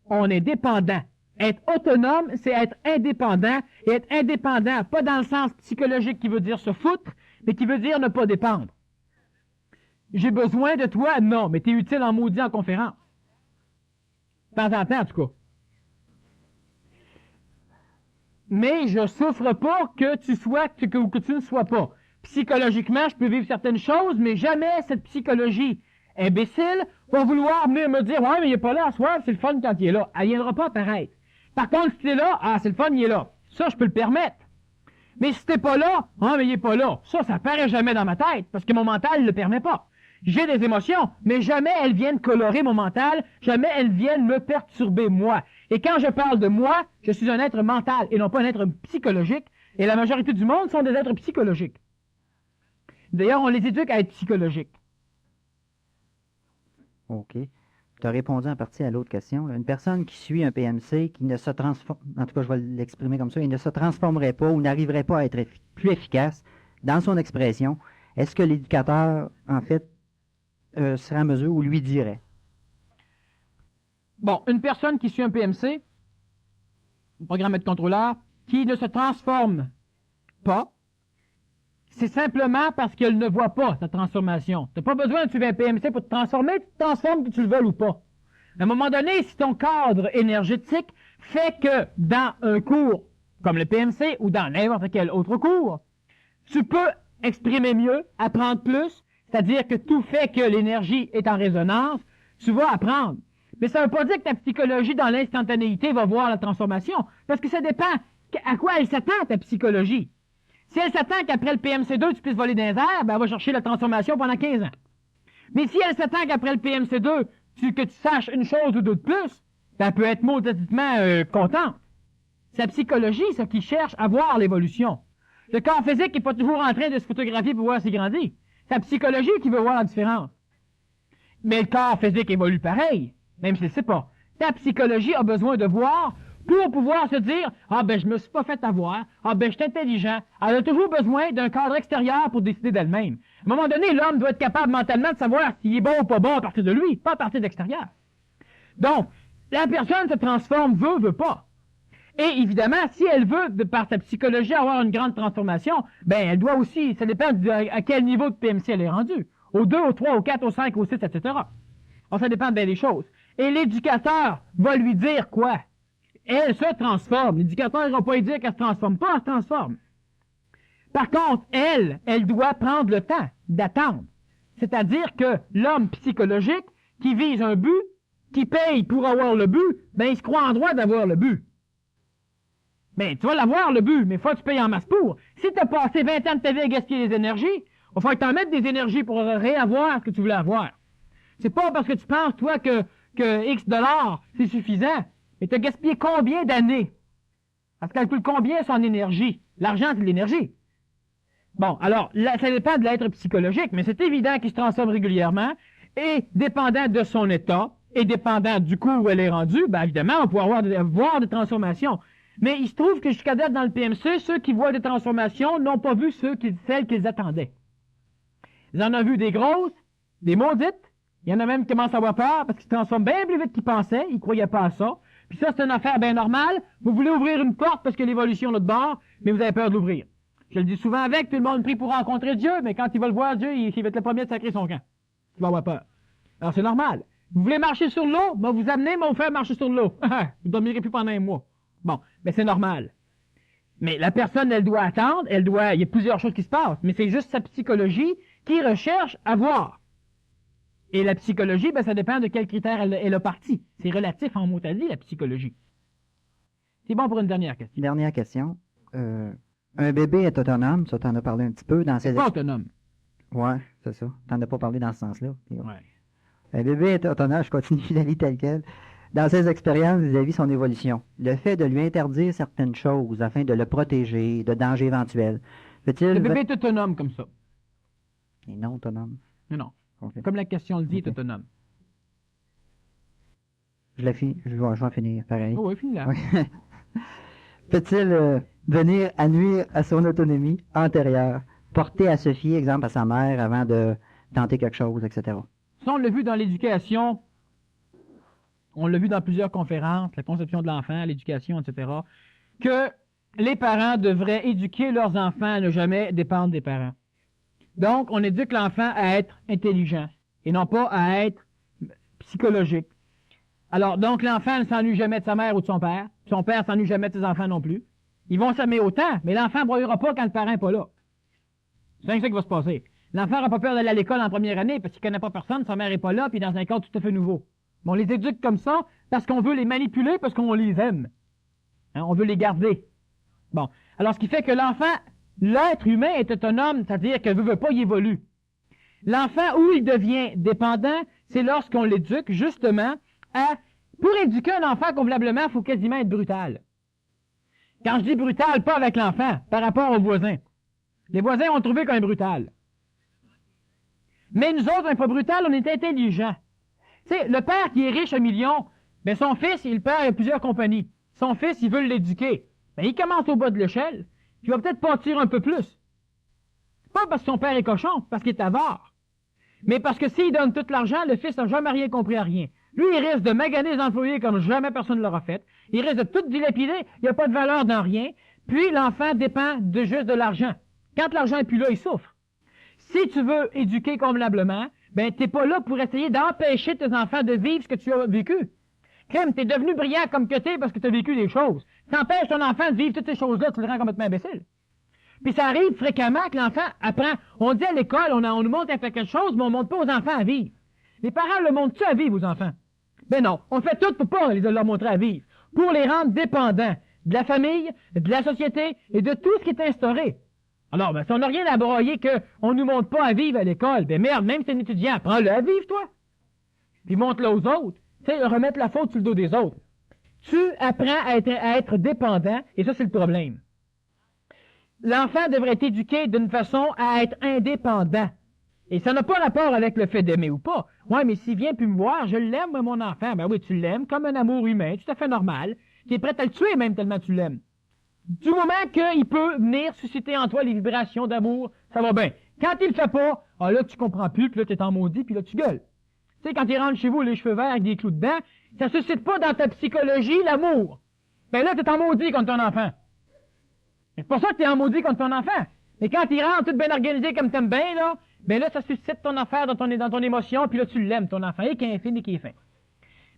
On est dépendant. Être autonome, c'est être indépendant, et être indépendant, pas dans le sens psychologique qui veut dire se foutre, mais qui veut dire ne pas dépendre. J'ai besoin de toi? Non, mais t'es utile en maudit en conférence. De temps en temps, en tout cas. Mais je souffre pas que tu sois, que tu ne sois pas. Psychologiquement, je peux vivre certaines choses, mais jamais cette psychologie imbécile va vouloir venir me dire « Ouais, mais il n'est pas là à soir, c'est le fun quand il est là. » Elle ne viendra pas apparaître. Par contre, si tu es là, « Ah, c'est le fun, il est là. » Ça, je peux le permettre. Mais si tu n'es pas là, « Ah, mais il n'est pas là. » Ça paraît jamais dans ma tête, parce que mon mental ne le permet pas. J'ai des émotions, mais jamais elles viennent colorer mon mental, jamais elles viennent me perturber moi. Et quand je parle de moi, je suis un être mental et non pas un être psychologique, et la majorité du monde sont des êtres psychologiques. D'ailleurs, on les éduque à être psychologiques.
OK. Tu as répondu en partie à l'autre question. Une personne qui suit un PMC, qui ne se transforme, en tout cas je vais l'exprimer comme ça, il ne se transformerait pas ou n'arriverait pas à être plus efficace dans son expression, est-ce que l'éducateur, en fait, serait en mesure ou lui dirait?
Bon, une personne qui suit un PMC, un programme de contrôleur, qui ne se transforme pas, c'est simplement parce qu'elle ne voit pas sa transformation. Tu n'as pas besoin de suivre un PMC pour te transformer, tu te transformes que tu le veuilles ou pas. À un moment donné, si ton cadre énergétique fait que dans un cours comme le PMC ou dans n'importe quel autre cours, tu peux exprimer mieux, apprendre plus, c'est-à-dire que tout fait que l'énergie est en résonance, tu vas apprendre. Mais ça ne veut pas dire que ta psychologie dans l'instantanéité va voir la transformation, parce que ça dépend à quoi elle s'attend, ta psychologie. Si elle s'attend qu'après le PMC2, tu puisses voler dans les airs, ben elle va chercher la transformation pendant 15 ans. Mais si elle s'attend qu'après le PMC2, que tu saches une chose ou deux de plus, ben elle peut être mauditement contente. C'est la psychologie, ça, qui cherche à voir l'évolution. Le corps physique n'est pas toujours en train de se photographier pour voir s'il grandit. C'est la psychologie qui veut voir la différence. Mais le corps physique évolue pareil, même s'il ne sait pas. Ta psychologie a besoin de voir pour pouvoir se dire « Ah ben je me suis pas fait avoir, ah ben je suis intelligent ». Elle a toujours besoin d'un cadre extérieur pour décider d'elle-même. À un moment donné, l'homme doit être capable mentalement de savoir s'il est bon ou pas bon à partir de lui, pas à partir de l'extérieur. Donc, la personne se transforme, veut pas. Et évidemment, si elle veut, de par sa psychologie, avoir une grande transformation, ben elle doit aussi, ça dépend à quel niveau de PMC elle est rendue. Au 2, au 3, au 4, au 5, au 6, etc. Alors, ça dépend de bien des choses. Et l'éducateur va lui dire quoi? Elle se transforme. L'éducateur ne va pas lui dire qu'elle se transforme pas, elle se transforme. Par contre, elle doit prendre le temps d'attendre. C'est-à-dire que l'homme psychologique qui vise un but, qui paye pour avoir le but, ben il se croit en droit d'avoir le but. Ben, tu vas l'avoir, le but, mais il faut que tu payes en masse pour. Si tu as passé 20 ans de ta vie à gaspiller des énergies, il va falloir que tu en mettes des énergies pour réavoir ce que tu voulais avoir. C'est pas parce que tu penses, toi, que X dollars, c'est suffisant. Mais tu as gaspillé combien d'années? Parce que calcule combien son énergie. L'argent, c'est de l'énergie. Bon, alors, là, ça dépend de l'être psychologique, mais c'est évident qu'il se transforme régulièrement, et dépendant de son état, et dépendant du coup où elle est rendue, ben évidemment, on pourra voir des transformations. Mais il se trouve que jusqu'à date dans le PMC, ceux qui voient des transformations n'ont pas vu celles qu'ils attendaient. Ils en ont vu des grosses, des maudites, Il y en a même qui commencent à avoir peur parce qu'ils se transforment bien plus vite qu'ils pensaient, ils ne croyaient pas à ça. Puis ça, c'est une affaire bien normale. Vous voulez ouvrir une porte parce que l'évolution est l'autre bord, mais vous avez peur de l'ouvrir. Je le dis souvent avec, tout le monde prie pour rencontrer Dieu, mais quand il va le voir, Dieu, il va être le premier de sacrer son camp. Il va avoir peur. Alors c'est normal. Vous voulez marcher sur l'eau? Ben, vous amenez mon frère marcher sur l'eau. Vous ne dormirez plus pendant un mois. Bon, ben c'est normal. Mais la personne, elle doit attendre, il y a plusieurs choses qui se passent, mais c'est juste sa psychologie qui recherche à voir. Et la psychologie, ben ça dépend de quels critères elle a parti. C'est relatif en mot à dit, la psychologie. C'est bon pour une dernière question.
Dernière question. Un bébé est autonome, ça t'en as parlé un petit peu dans ses...
Pas autonome.
Ouais, c'est ça. T'en as pas parlé dans ce sens-là.
Ouais.
Un bébé est autonome, je continue la vie telle quelle. Dans ses expériences vis-à-vis son évolution, le fait de lui interdire certaines choses afin de le protéger de dangers éventuels, peut-il...
Le bébé est autonome comme ça.
Et non autonome.
Non.
Okay.
Comme la question le dit,
Okay.
est autonome.
Je vais en finir, pareil.
Oh, oui, finis là.
Okay. Peut-il venir à nuire à son autonomie antérieure, porter à se fier, exemple, à sa mère avant de tenter quelque chose, etc.
Ça, on l'a vu dans l'éducation, on l'a vu dans plusieurs conférences, la conception de l'enfant, l'éducation, etc., que les parents devraient éduquer leurs enfants à ne jamais dépendre des parents. Donc, on éduque l'enfant à être intelligent et non pas à être psychologique. Alors, donc, l'enfant ne s'ennuie jamais de sa mère ou de son père. Son père ne s'ennuie jamais de ses enfants non plus. Ils vont s'aimer autant, mais l'enfant ne broyera pas quand le parent n'est pas là. C'est ça qui va se passer. L'enfant n'aura pas peur d'aller à l'école en première année parce qu'il ne connaît pas personne, sa mère n'est pas là, puis dans un cadre tout à fait nouveau. Mais on les éduque comme ça parce qu'on veut les manipuler, parce qu'on les aime. Hein, on veut les garder. Bon. Alors, ce qui fait que l'enfant, l'être humain est autonome, c'est-à-dire que veut pas, il évolue. L'enfant, où il devient dépendant, c'est lorsqu'on l'éduque, justement, pour éduquer un enfant convenablement, il faut quasiment être brutal. Quand je dis brutal, pas avec l'enfant, par rapport aux voisins. Les voisins ont trouvé qu'on est brutal. Mais nous autres, on n'est pas brutal, on est intelligent. Tu sais, le père qui est riche à millions, ben son fils, il perd a plusieurs compagnies. Son fils, il veut l'éduquer. Ben, il commence au bas de l'échelle, puis il va peut-être pâtir un peu plus. Pas parce que son père est cochon, parce qu'il est avare. Mais parce que s'il donne tout l'argent, le fils n'a jamais rien compris à rien. Lui, il risque de maganer les employés comme jamais personne ne l'aura fait. Il risque de tout dilapider, il n'y a pas de valeur dans rien. Puis l'enfant dépend juste de l'argent. Quand l'argent n'est plus là, il souffre. Si tu veux éduquer convenablement, ben t'es pas là pour essayer d'empêcher tes enfants de vivre ce que tu as vécu. Crème, t'es devenu brillant comme que t'es parce que tu as vécu des choses. T'empêches ton enfant de vivre toutes ces choses-là, tu le rends complètement imbécile. Puis ça arrive fréquemment que l'enfant apprend. On dit à l'école, on nous montre à faire quelque chose, mais on ne montre pas aux enfants à vivre. Les parents le montrent-tu à vivre aux enfants? Ben non, on fait tout pour pas leur montrer à vivre. Pour les rendre dépendants de la famille, de la société et de tout ce qui est instauré. Alors, ben, si on n'a rien à broyer qu'on ne nous montre pas à vivre à l'école, ben merde, même si t'es un étudiant, apprends-le à vivre, toi. Puis montre-le aux autres. Tu sais, remettre la faute sur le dos des autres. Tu apprends à être dépendant, et ça, c'est le problème. L'enfant devrait être éduqué d'une façon à être indépendant. Et ça n'a pas rapport avec le fait d'aimer ou pas. Ouais, mais s'il vient puis me voir, je l'aime, mon enfant. Ben oui, tu l'aimes comme un amour humain, tout à fait normal. Tu es prêt à le tuer même tellement tu l'aimes. Du moment qu'il peut venir susciter en toi les vibrations d'amour, ça va bien. Quand il le fait pas, ah là, tu comprends plus, puis là, t'es en maudit, puis là, tu gueules. Tu sais, quand il rentre chez vous, les cheveux verts avec des clous dedans, ça suscite pas dans ta psychologie l'amour. Ben là, t'es en maudit contre ton enfant. C'est pour ça que t'es en maudit contre ton enfant. Mais quand il rentre tout bien organisé comme t'aimes bien, là, ben là, ça suscite ton affaire dans ton émotion, puis là, tu l'aimes, ton enfant, et qui est fin et qui est fin.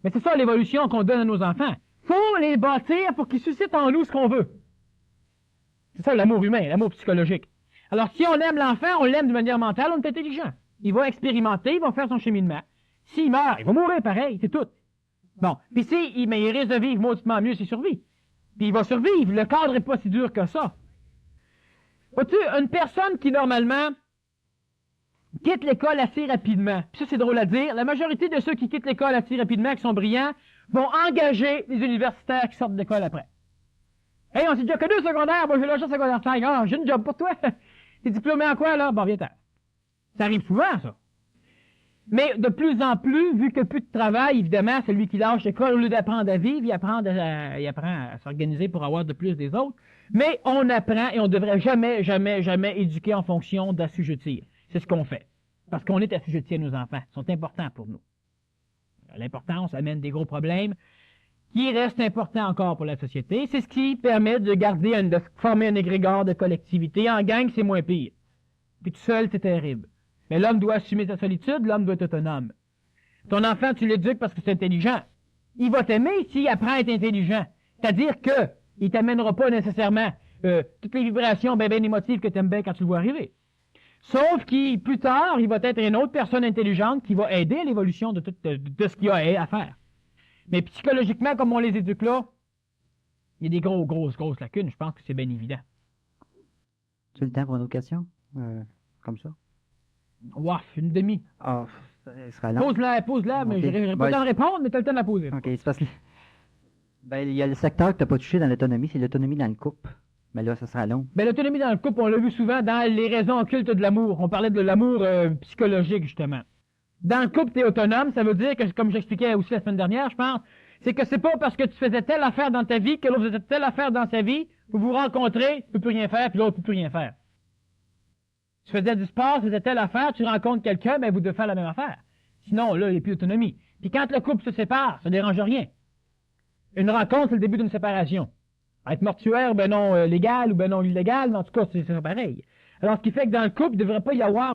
Mais c'est ça l'évolution qu'on donne à nos enfants. Faut les bâtir pour qu'ils suscitent en nous ce qu'on veut. C'est ça l'amour humain, l'amour psychologique. Alors, si on aime l'enfant, on l'aime de manière mentale, on est intelligent. Il va expérimenter, il va faire son cheminement. S'il meurt, il va mourir pareil, c'est tout. Bon, puis mais il risque de vivre mauditement mieux s'il survit. Puis il va survivre, le cadre n'est pas si dur que ça. Vois-tu, une personne qui, normalement, quitte l'école assez rapidement, puis ça c'est drôle à dire, la majorité de ceux qui quittent l'école assez rapidement, qui sont brillants, vont engager les universitaires qui sortent de l'école après. Hey, on s'est déjà connu au secondaire, moi j'ai lâché secondaire 5, ah, j'ai une job pour toi. T'es diplômé en quoi, là? Bon, viens-t'en. Ça arrive souvent, ça. Mais de plus en plus, vu que plus de travail, évidemment, celui qui lâche l'école, au lieu d'apprendre à vivre, il apprend à s'organiser pour avoir de plus des autres. Mais on apprend et on devrait jamais, jamais, jamais éduquer en fonction d'assujettir. C'est ce qu'on fait. parce qu'on est assujetti à nos enfants. Ils sont importants pour nous. L'importance amène des gros problèmes qui restent importants encore pour la société. C'est ce qui permet de de former un égrégore de collectivité. En gang, c'est moins pire. Puis tout seul, c'est terrible. Mais l'homme doit assumer sa solitude, l'homme doit être autonome. Ton enfant, tu l'éduques parce que c'est intelligent. Il va t'aimer s'il apprend à être intelligent. C'est-à-dire que il t'amènera pas nécessairement toutes les vibrations bien émotives que tu aimes bien quand tu le vois arriver. Sauf qu'il, plus tard, il va être une autre personne intelligente qui va aider à l'évolution de ce qu'il y a à faire. Mais psychologiquement, comme on les éduque là, il y a des grosses lacunes. Je pense que c'est bien évident.
Tu as le temps pour une autre question? Comme ça?
Ouaf, une demi.
Ah, ça sera long.
Pose-la, mais
Ok.
je n'aurai pas le temps de répondre, mais tu as le temps de la poser.
OK, c'est parce que... Ben, il y a le secteur que tu n'as pas touché dans l'autonomie, c'est l'autonomie dans le couple. Mais là, ça sera long.
Ben, l'autonomie dans le couple, on l'a vu souvent dans les raisons occultes de l'amour. On parlait de l'amour psychologique, justement. Dans le couple, tu es autonome, ça veut dire que, comme j'expliquais aussi la semaine dernière, je pense, c'est que c'est pas parce que tu faisais telle affaire dans ta vie que l'autre faisait telle affaire dans sa vie, vous vous rencontrez, tu peux plus rien faire, puis l'autre peut plus rien faire. Tu faisais du sport, tu faisais telle affaire, tu rencontres quelqu'un, ben vous devez faire la même affaire. Sinon, là, il n'y a plus d'autonomie. Puis quand le couple se sépare, ça ne dérange rien. Une rencontre, c'est le début d'une séparation. Être mortuaire, ben non légal ou ben non illégal, mais en tout cas, c'est pareil. Alors, ce qui fait que dans le couple, il ne devrait pas y avoir